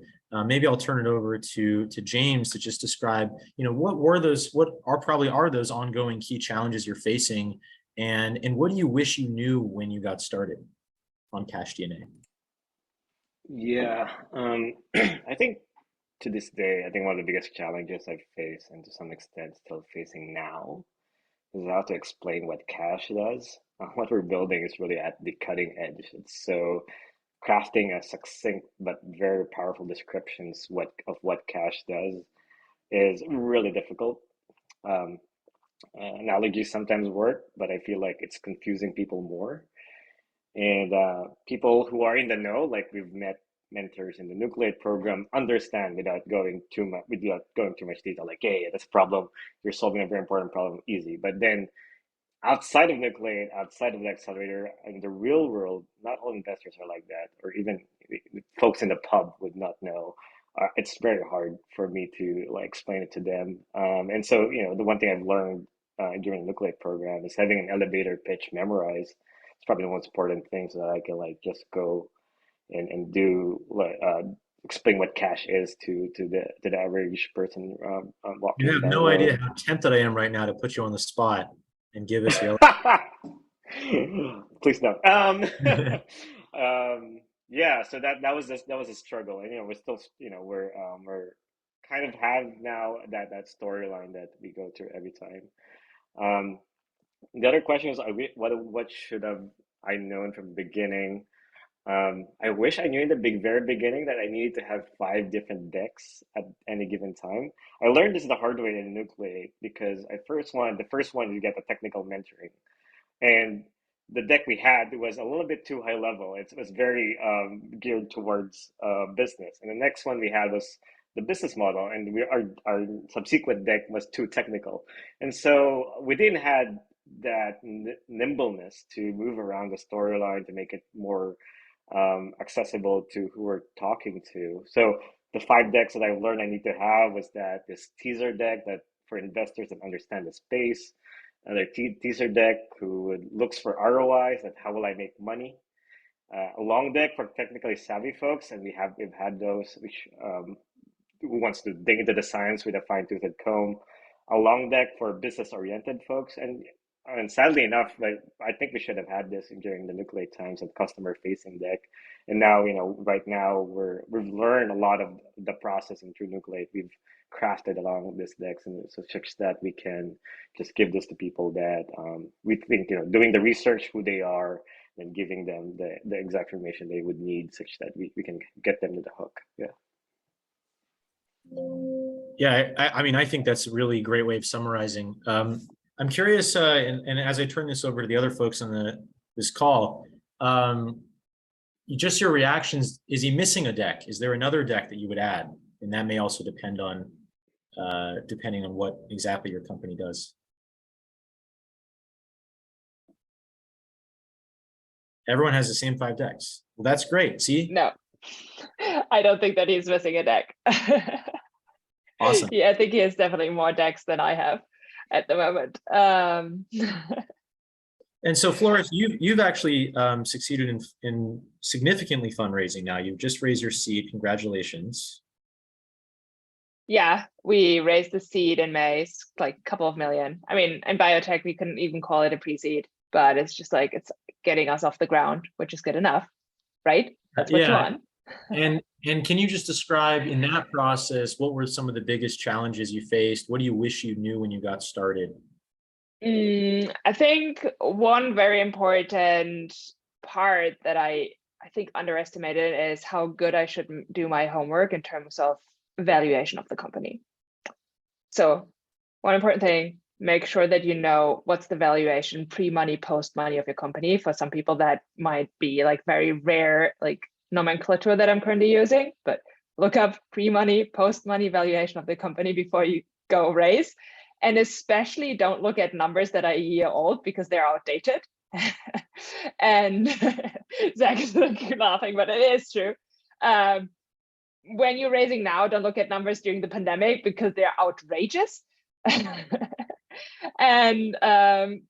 maybe I'll turn it over to James to just describe, what are those ongoing key challenges you're facing, and what do you wish you knew when you got started on CacheDNA? Yeah, I think to this day, I think one of the biggest challenges I've faced, and to some extent still facing now, is how to explain what Cache does. What we're building is really at the cutting edge. It's so crafting a succinct but very powerful descriptions of what Cache does is really difficult. Analogies sometimes work, but I feel like it's confusing people more. And people who are in the know, like we've met mentors in the Nucleate program, understand without going too much detail. Like, hey, this problem, you're solving a very important problem, easy. But then outside of Nucleate, outside of the accelerator, in the real world, not all investors are like that, or even folks in the pub would not know. It's very hard for me to explain it to them. And so, the one thing I've learned during the Nucleate program is having an elevator pitch memorized. It's probably the most important thing, so that I can just go and do explain what Cache is to the average person walking. You have no idea how tempted I am right now to put you on the spot and give us your Please don't. Yeah, so that was a struggle, and we're still we're kind of have now that storyline that we go through every time. Um, the other question is, what should have I known from the beginning? I wish I knew in the very beginning that I needed to have 5 different decks at any given time. I learned this the hard way in Nucleate because the first one, you get the technical mentoring. And the deck we had was a little bit too high level. It was very geared towards business. And the next one we had was the business model, and our subsequent deck was too technical. And so we didn't have that nimbleness to move around the storyline to make it more accessible to who we're talking to. So the 5 decks that I learned I need to have was that this teaser deck that for investors that understand the space, another teaser deck who looks for ROIs, that how will I make money, a long deck for technically savvy folks, and we've had those which who wants to dig into the science with a fine-toothed comb, a long deck for business-oriented folks, and sadly enough, like, I think we should have had this during the Nucleate times, a customer-facing deck. And now, right now we've learned a lot of the process and through Nucleate. We've crafted along these decks, and so such that we can just give this to people that we think, doing the research who they are and giving them the exact information they would need, such that we can get them to the hook. Yeah. Yeah, I mean, I think that's a really great way of summarizing. I'm curious, and as I turn this over to the other folks on this call, just your reactions. Is he missing a deck? Is there another deck that you would add? And that may also depend on, depending on what exactly your company does. Everyone has the same 5 decks. Well, that's great. See? No, I don't think that he's missing a deck. Awesome. Yeah, I think he has definitely more decks than I have at the moment. And so, Floris, you've actually succeeded in significantly fundraising now. You've just raised your seed. Congratulations. Yeah, we raised the seed in May, it's like a couple of million. I mean, in biotech, we couldn't even call it a pre-seed, but it's just like it's getting us off the ground, which is good enough, right? That's what you want. And can you just describe in that process, what were some of the biggest challenges you faced? What do you wish you knew when you got started? I think one very important part that I think underestimated is how good I should do my homework in terms of valuation of the company. So one important thing, make sure that you know what's the valuation pre-money, post-money of your company. For some people, that might be like very rare, like nomenclature that I'm currently using, but look up pre-money, post-money valuation of the company before you go raise. And especially don't look at numbers that are a year old because they're outdated. And Zach is laughing, but it is true. When you're raising now, don't look at numbers during the pandemic because they're outrageous. And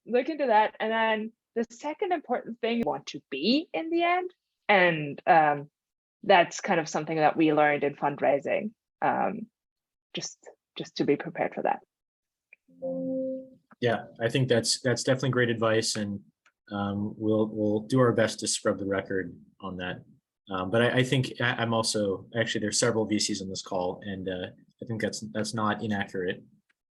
look into that. And then the second important thing, you want to be in the end. And that's kind of something that we learned in fundraising, just to be prepared for that. Yeah, I think that's definitely great advice, and we'll do our best to scrub the record on that. But I think I'm also, actually, there's several VCs on this call, and I think that's not inaccurate.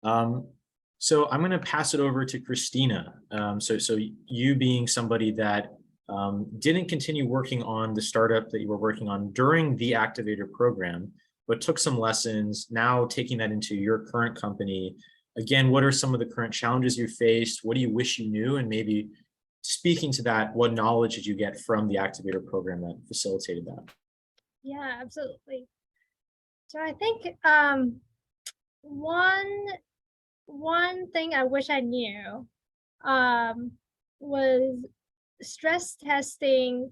So I'm going to pass it over to Kristina. So you being somebody that didn't continue working on the startup that you were working on during the Activator program, but took some lessons, now taking that into your current company. Again, what are some of the current challenges you faced? What do you wish you knew? And maybe speaking to that, what knowledge did you get from the Activator program that facilitated that? Yeah, absolutely. So I think one thing I wish I knew was stress testing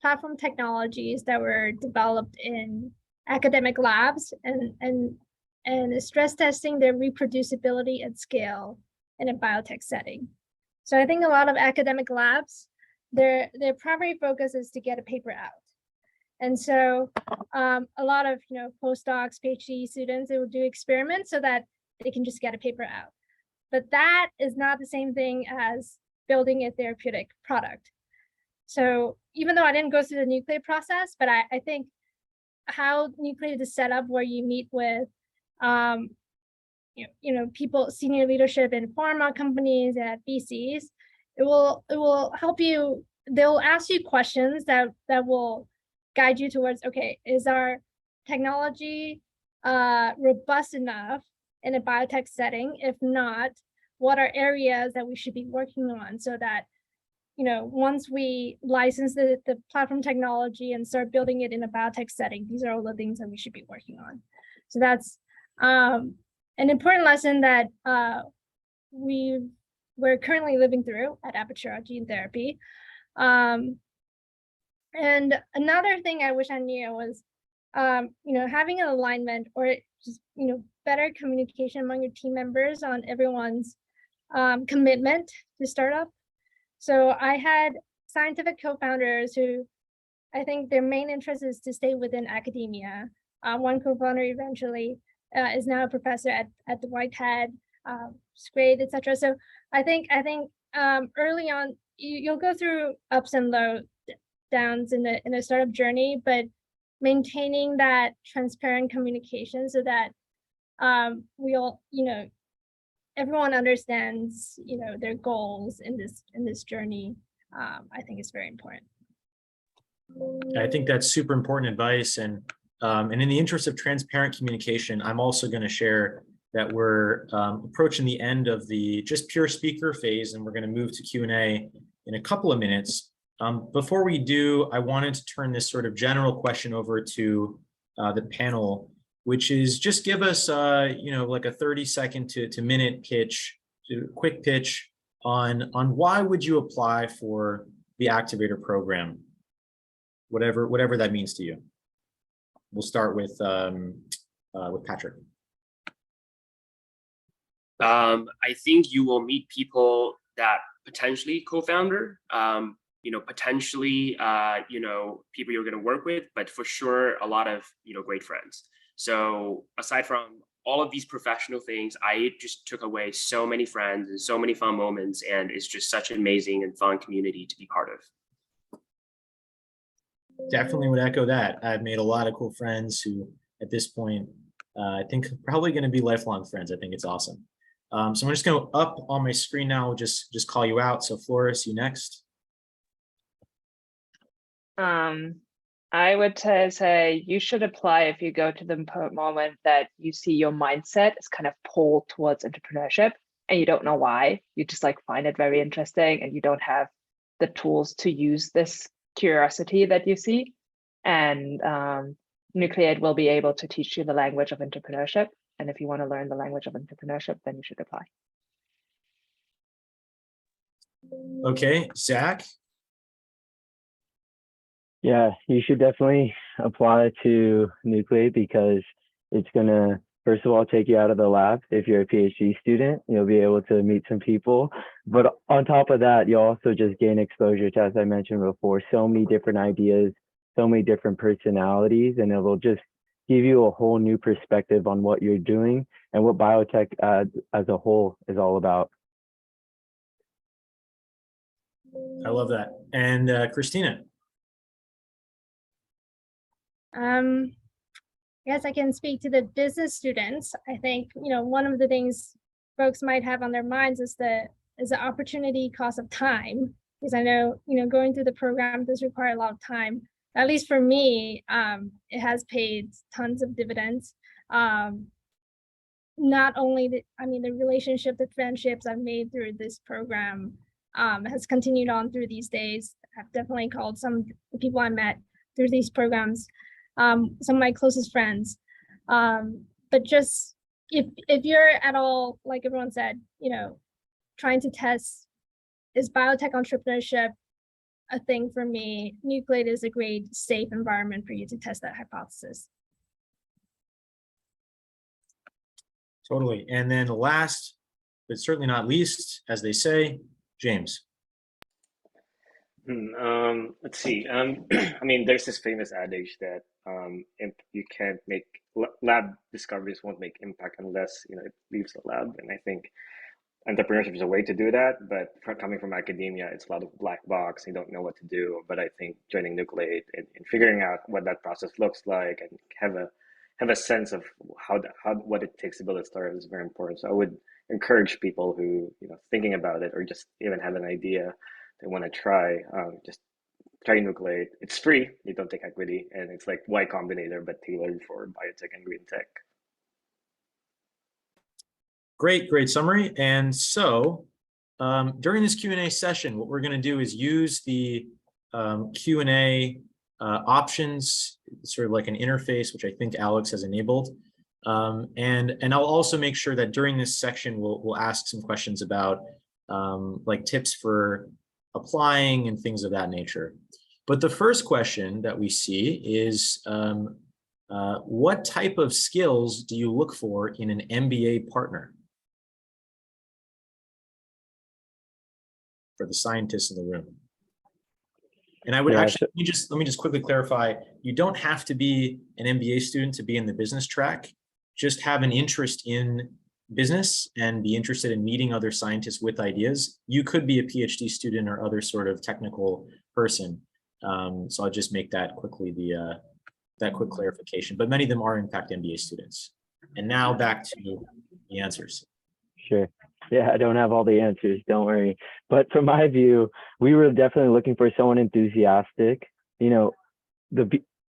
platform technologies that were developed in academic labs and stress testing their reproducibility at scale in a biotech setting. So I think a lot of academic labs, their primary focus is to get a paper out. And so a lot of postdocs, PhD students, they will do experiments so that they can just get a paper out. But that is not the same thing as building a therapeutic product. So even though I didn't go through the Nucleate process, but I think how Nucleate is set up, where you meet with people, senior leadership in pharma companies at VCs, it will help you. They'll ask you questions that will guide you towards, okay, is our technology robust enough in a biotech setting? If not, what are areas that we should be working on, so that once we license the platform technology and start building it in a biotech setting, these are all the things that we should be working on. So that's an important lesson that we're currently living through at Aperture Gene Therapy. And another thing I wish I knew was, having an alignment, or just, better communication among your team members on everyone's commitment to startup. So I had scientific co-founders who, I think their main interest is to stay within academia. One co-founder eventually is now a professor at the Whitehead, it's great, etc. So I think early on you'll go through ups and downs in the startup journey, but maintaining that transparent communication so that we'll everyone understands their goals in this journey, I think is very important. I think that's super important advice, and in the interest of transparent communication, I'm also going to share that we're approaching the end of the just pure speaker phase, and we're going to move to Q&A in a couple of minutes. Before we do, I wanted to turn this sort of general question over to the panel, which is just give us, like a 30-second to minute pitch, quick pitch on why would you apply for the Activator program, whatever that means to you. We'll start with Patrick. I think you will meet people that potentially co-founder, potentially, people you're going to work with, but for sure a lot of, great friends. So aside from all of these professional things, I just took away so many friends and so many fun moments, and it's just such an amazing and fun community to be part of. Definitely would echo that. I've made a lot of cool friends who at this point, I think probably going to be lifelong friends. I think it's awesome. So I'm just going to up on my screen now, just call you out. So Floris, you next. I would say you should apply if you go to the moment that you see your mindset is kind of pulled towards entrepreneurship and you don't know why. You just find it very interesting and you don't have the tools to use this curiosity that you see. And Nucleate will be able to teach you the language of entrepreneurship. And if you want to learn the language of entrepreneurship, then you should apply. Okay, Zach. Yeah, you should definitely apply to Nucleate because it's going to, first of all, take you out of the lab. If you're a PhD student, you'll be able to meet some people. But on top of that, you'll also just gain exposure to, as I mentioned before, so many different ideas, so many different personalities, and it will just give you a whole new perspective on what you're doing and what biotech as a whole is all about. I love that. And Kristina. Yes, I can speak to the business students. I think, one of the things folks might have on their minds is the opportunity cost of time, because I know, going through the program does require a lot of time. At least for me, it has paid tons of dividends. Not only the relationship, the friendships I've made through this program has continued on through these days. I've definitely called some of the people I met through these programs some of my closest friends. But just if you're at all, like everyone said, trying to test, is biotech entrepreneurship a thing for me? Nucleate is a great, safe environment for you to test that hypothesis. Totally. And then last, but certainly not least, as they say, James. Let's see. There's this famous adage that you can't make lab discoveries won't make impact unless it leaves the lab. And I think entrepreneurship is a way to do that, but coming from academia, it's a lot of black box. You don't know what to do. But I think joining Nucleate and figuring out what that process looks like and have a sense of how what it takes to build a startup is very important. So I would encourage people who thinking about it or just even have an idea they want to try, just try Nucleate. It's free. You don't take equity, and it's like Y Combinator but tailored for biotech and green tech. Great summary. And so during this Q&A session, what we're going to do is use the Q&A options, sort of like an interface, which I think Alex has enabled. And I'll also make sure that during this section, we'll ask some questions about like tips for applying and things of that nature. But the first question that we see is, what type of skills do you look for in an MBA partner? For the scientists in the room. And I would actually, let me just quickly clarify, you don't have to be an MBA student to be in the business track. Just have an interest in business and be interested in meeting other scientists with ideas. You could be a PhD student or other sort of technical person. So I'll just make that quickly that quick clarification, but many of them are in fact MBA students. And now back to the answers. Sure. Yeah, I don't have all the answers, don't worry. But from my view, we were definitely looking for someone enthusiastic. The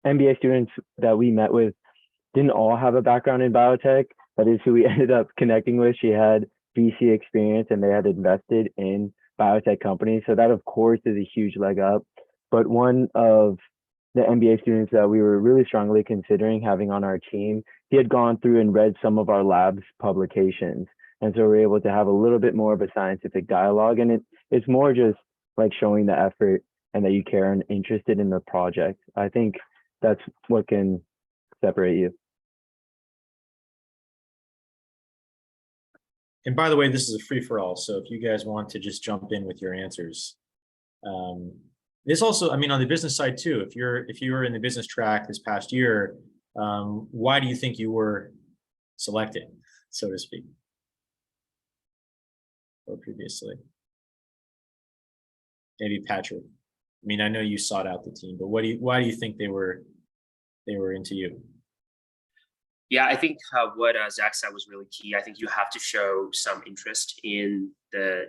MBA students that we met with didn't all have a background in biotech. That is who we ended up connecting with. She had VC experience and they had invested in biotech companies. So that, of course, is a huge leg up. But one of the MBA students that we were really strongly considering having on our team, he had gone through and read some of our lab's publications. And so we're able to have a little bit more of a scientific dialogue. And it's more just like showing the effort and that you care and interested in the project. I think that's what can separate you. And by the way, this is a free for all. So if you guys want to just jump in with your answers. This also, I mean, on the business side too, if you were in the business track this past year, why do you think you were selected, so to speak? Or previously, maybe Patrick. I mean, I know you sought out the team, but why do you think they were into you? Yeah, I think what Zach said was really key. I think you have to show some interest in the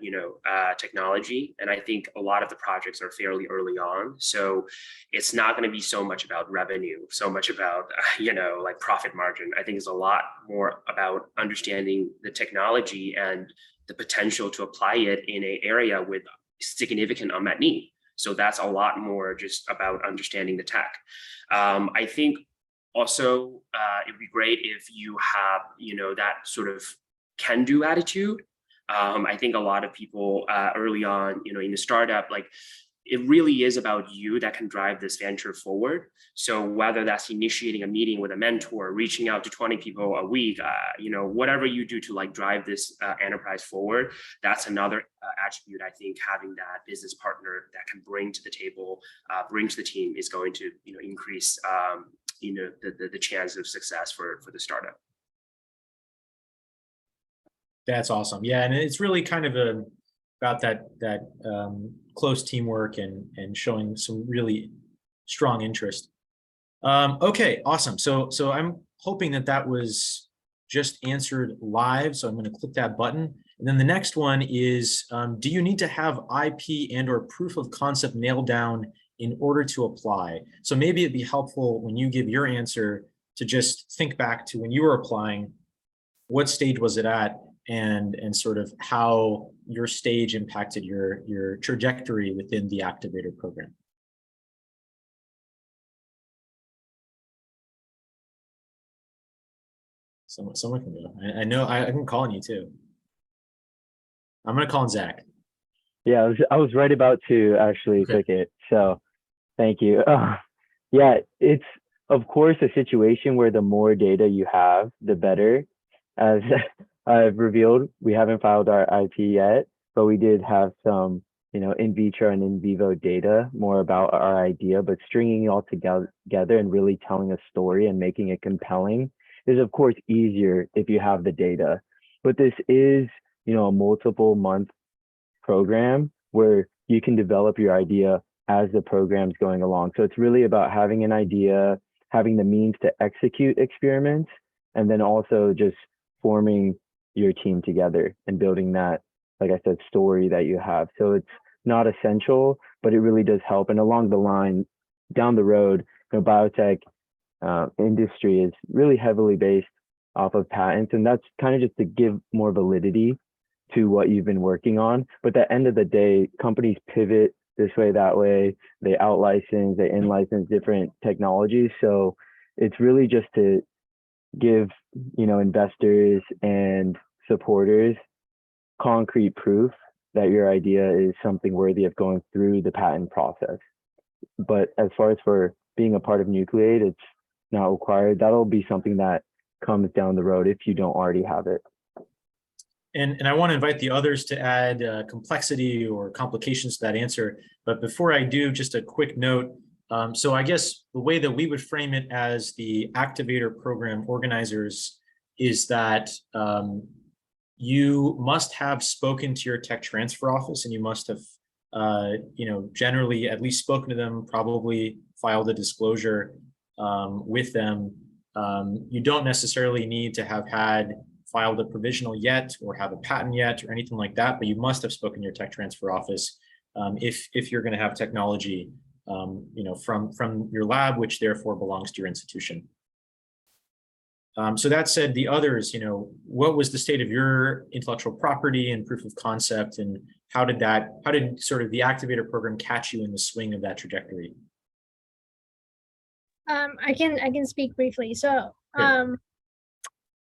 technology, and I think a lot of the projects are fairly early on, so it's not going to be so much about revenue, so much about like profit margin. I think it's a lot more about understanding the technology and the potential to apply it in an area with significant unmet need. So that's a lot more just about understanding the tech. I think also it would be great if you have, that sort of can-do attitude. I think a lot of people early on, in the startup, like it really is about you that can drive this venture forward. So whether that's initiating a meeting with a mentor, reaching out to 20 people a week, whatever you do to like drive this enterprise forward, that's another attribute. I think having that business partner that can bring to the table, bring to the team is going to, increase, the chance of success for the startup. That's awesome. Yeah, and it's really kind of about that close teamwork and showing some really strong interest. Okay, awesome. So I'm hoping that was just answered live. So I'm going to click that button. And then the next one is, do you need to have IP and or proof of concept nailed down in order to apply? So maybe it'd be helpful when you give your answer to just think back to when you were applying, what stage was it at? And sort of how your stage impacted your trajectory within the activator program. Someone can go. I know I can call on you too. I'm gonna call on Zach. Yeah, I was right about to actually click it. So thank you. Yeah, it's of course a situation where the more data you have, the better. As I've revealed, we haven't filed our IP yet, but we did have some, in vitro and in vivo data more about our idea, but stringing it all together and really telling a story and making it compelling is of course easier if you have the data. But this is a multiple month program where you can develop your idea as the program's going along. So it's really about having an idea, having the means to execute experiments, and then also just forming your team together and building that, like I said, story that you have. So it's not essential, but it really does help. And along the line, down the road, biotech industry is really heavily based off of patents, and that's kind of just to give more validity to what you've been working on. But at the end of the day, companies pivot this way, that way, they out-license, they in-license different technologies. So it's really just to give, investors and supporters concrete proof that your idea is something worthy of going through the patent process. But as far as for being a part of Nucleate, it's not required. That'll be something that comes down the road if you don't already have it. And I want to invite the others to add complexity or complications to that answer. But before I do, just a quick note. So I guess the way that we would frame it as the Activator program organizers is that you must have spoken to your tech transfer office, and you must have, generally at least spoken to them, probably filed a disclosure with them. You don't necessarily need to have had filed a provisional yet or have a patent yet or anything like that, but you must have spoken to your tech transfer office if you're going to have technology, from your lab, which therefore belongs to your institution. So that said, the others, what was the state of your intellectual property and proof of concept, and how did sort of the Activator program catch you in the swing of that trajectory? I can speak briefly. So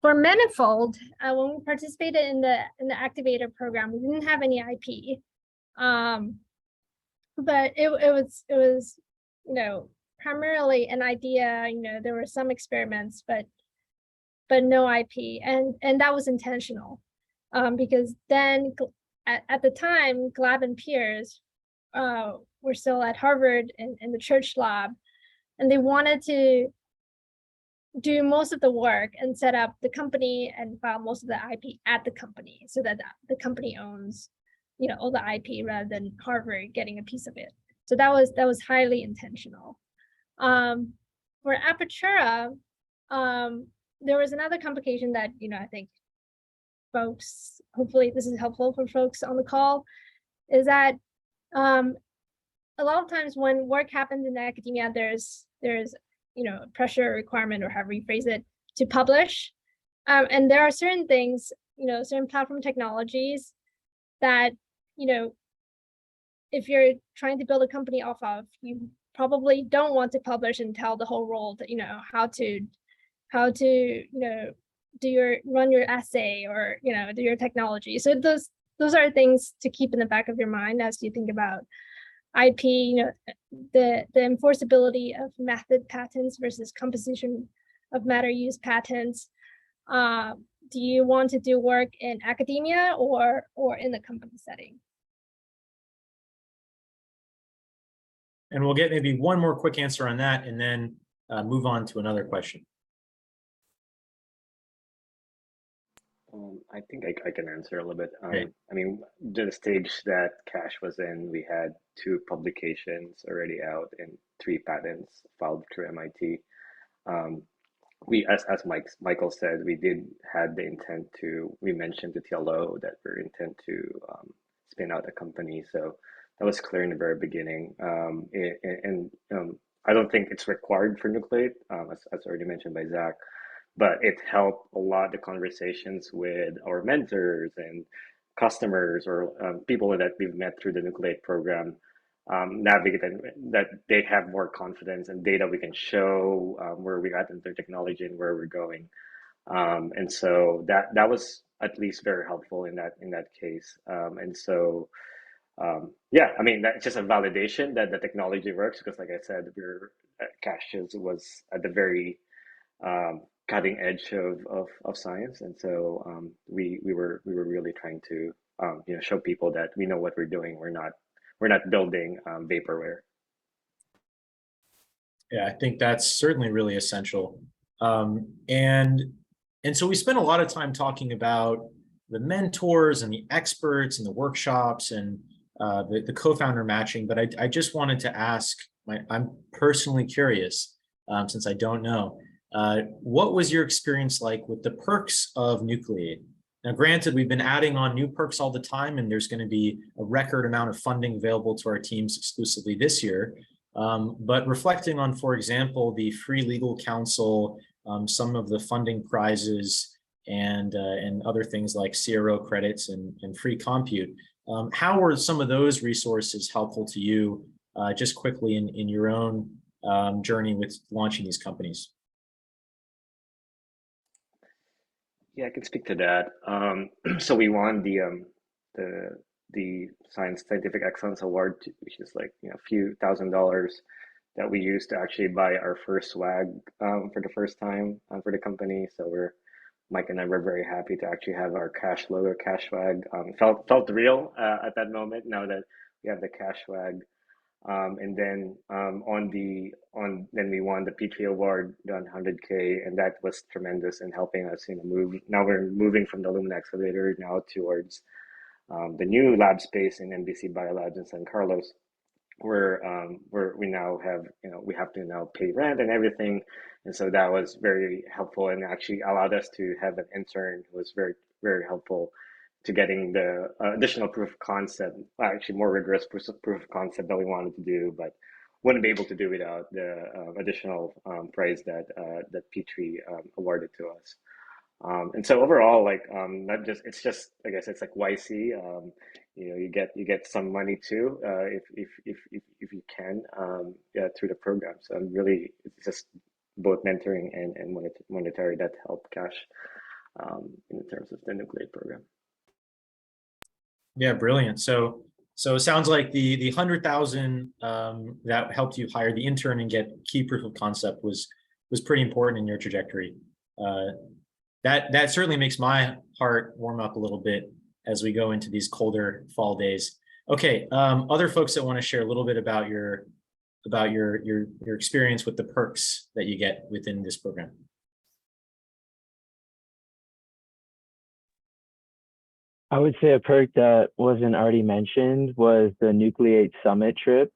for Manifold, when we participated in the Activator program, we didn't have any IP, but it was primarily an idea. There were some experiments, but no IP, and that was intentional, because then at the time, Glab and Peers were still at Harvard in the Church lab, and they wanted to do most of the work and set up the company and file most of the IP at the company, so that the company owns, all the IP rather than Harvard getting a piece of it. So that was highly intentional. For Apertura, there was another complication that, I think folks, hopefully this is helpful for folks on the call, is that a lot of times when work happens in academia, there's pressure requirement, or however you phrase it, to publish. And there are certain things, certain platform technologies that, if you're trying to build a company off of, you probably don't want to publish and tell the whole world, how to run your assay, or, do your technology. So those are things to keep in the back of your mind as you think about IP, the enforceability of method patents versus composition of matter use patents. Do you want to do work in academia or in the company setting? And we'll get maybe one more quick answer on that, and then move on to another question. I think I can answer a little bit. Great. I mean, the stage that Cache was in, we had 2 publications already out and 3 patents filed through MIT. We, as Michael said, we had the intent to, we mentioned to TLO that we're intent to spin out a company. So that was clear in the very beginning. I don't think it's required for Nucleate, as already mentioned by Zach, but it helped a lot the conversations with our mentors and customers, or people that we've met through the Nucleate program, navigate, and that they have more confidence and data we can show where we're at in their technology and where we're going. And so that was at least very helpful in that case. Yeah, I mean, that's just a validation that the technology works, because like I said, Cache was at the very cutting edge of science, and so we were really trying to show people that we know what we're doing. We're not building vaporware. Yeah, I think that's certainly really essential. And so we spent a lot of time talking about mentors and the experts and the workshops and the co-founder matching, but I just wanted to ask, I'm personally curious, since I don't know, what was your experience like with the perks of Nucleate? Now, granted, we've been adding on new perks all the time, and there's going to be a record amount of funding available to our teams exclusively this year. But reflecting on, for example, the free legal counsel, some of the funding prizes, and other things like CRO credits and free compute, how were some of those resources helpful to you, just quickly in your own journey with launching these companies? Yeah, I can speak to that. So we won the Scientific Excellence Award, which is like a few $1,000s that we used to actually buy our first swag for the first time for the company. So Mike and I were very happy to actually have our Cache logo, Cache swag. Felt real at that moment. Now that we have the Cache swag. And then then we won the P3 award, done 100K, and that was tremendous in helping us move. Now we're moving from the Illumina Activator now towards the new lab space in NBC Biolabs in San Carlos, where we now have we have to now pay rent and everything, and so that was very helpful and actually allowed us to have an intern who was very, very helpful to getting the additional proof of concept, actually more rigorous proof of concept that we wanted to do, but wouldn't be able to do without the additional prize that P3 awarded to us. And so overall, like it's just I guess it's like YC. You get some money too if you can through the program. So really, it's just both mentoring and monetary that help Cache in terms of the Nucleate program. Yeah, brilliant. So it sounds like the 100,000 that helped you hire the intern and get key proof of concept was pretty important in your trajectory. That certainly makes my heart warm up a little bit as we go into these colder fall days. Okay, other folks that want to share a little bit about your experience with the perks that you get within this program. I would say a perk that wasn't already mentioned was the Nucleate Summit trip,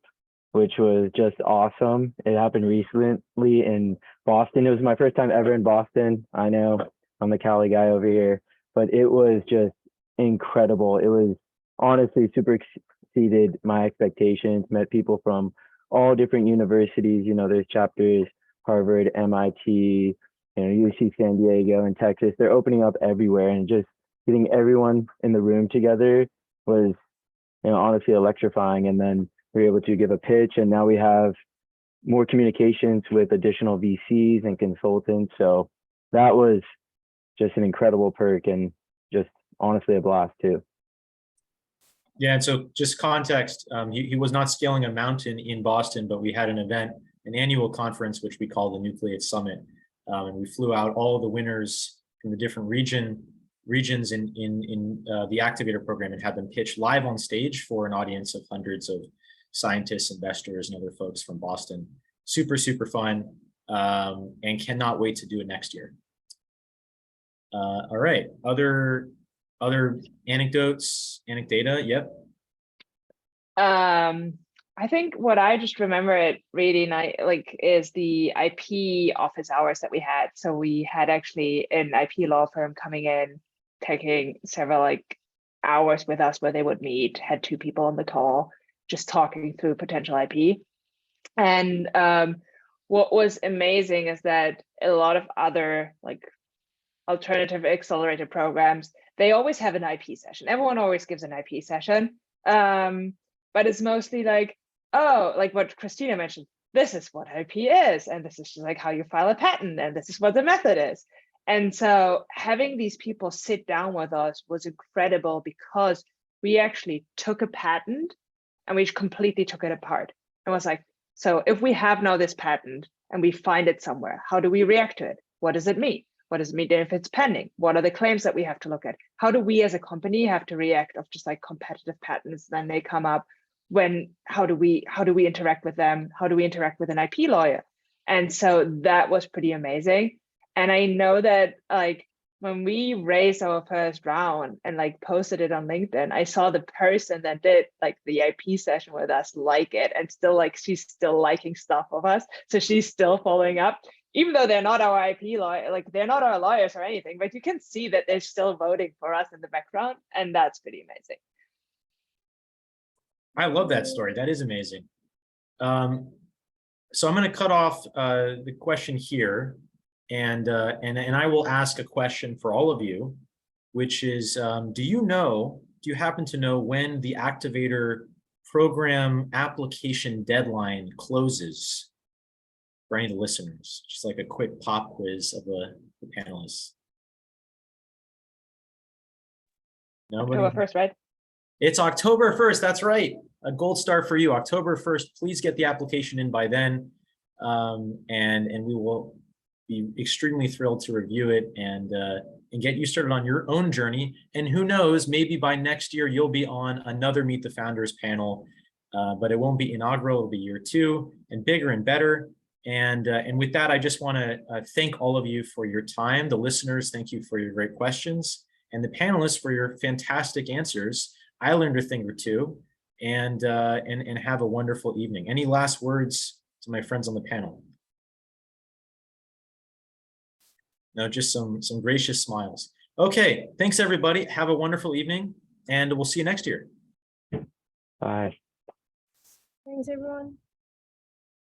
which was just awesome. It happened recently in Boston. It was my first time ever in Boston. I know I'm the Cali guy over here, but it was just incredible. It was honestly super exceeded my expectations, met people from all different universities. There's chapters, Harvard, MIT, UC San Diego and Texas. They're opening up everywhere, and just getting everyone in the room together was, honestly electrifying. And then we were able to give a pitch, and now we have more communications with additional VCs and consultants. So that was just an incredible perk and just honestly a blast too. Yeah, and so just context, he was not scaling a mountain in Boston, but we had an event, an annual conference, which we call the Nucleate Summit. And we flew out all of the winners from the different regions in the Activator program and had them pitch live on stage for an audience of hundreds of scientists, investors, and other folks from Boston. Super, super fun, and cannot wait to do it next year. All right, other anecdata? Yep. I think what I just remember it really is the IP office hours that we had. So we had actually an IP law firm coming in, taking several hours with us where they would meet, had 2 people on the call, just talking through potential IP. And what was amazing is that a lot of other alternative accelerator programs, they always have an IP session. Everyone always gives an IP session, but it's mostly what Kristina mentioned, this is what IP is, and this is just how you file a patent, and this is what the method is. And so having these people sit down with us was incredible, because we actually took a patent and we completely took it apart and was like, so if we have now this patent and we find it somewhere, how do we react to it? What does it mean? What does it mean if it's pending? What are the claims that we have to look at? How do we as a company have to react of just competitive patents then they come up? How do we interact with them? How do we interact with an IP lawyer? And so that was pretty amazing. And I know that when we raised our first round and like posted it on LinkedIn, I saw the person that did like the IP session with us like it, and still like she's still liking stuff of us. So she's still following up, even though they're not our IP lawyer, like they're not our lawyers or anything, but you can see that they're still voting for us in the background, and that's pretty amazing. I love that story. That is amazing. So I'm going to cut off the question here, and I will ask a question for all of you, which is, do you happen to know when the Activator program application deadline closes for any of the listeners? Just like a quick pop quiz of the panelists. Nobody? October 1st, right? It's October 1st. That's right. A gold star for you. October 1st. Please get the application in by then. And we will be extremely thrilled to review it and get you started on your own journey. And who knows, maybe by next year, you'll be on another Meet the Founders panel, but it won't be inaugural. It'll be year 2 and bigger and better. And with that, I just want to thank all of you for your time. The listeners, thank you for your great questions. And the panelists for your fantastic answers. I learned a thing or two, and have a wonderful evening. Any last words to my friends on the panel? No, just some gracious smiles. Okay, thanks everybody. Have a wonderful evening, and we'll see you next year. Bye. Thanks, everyone.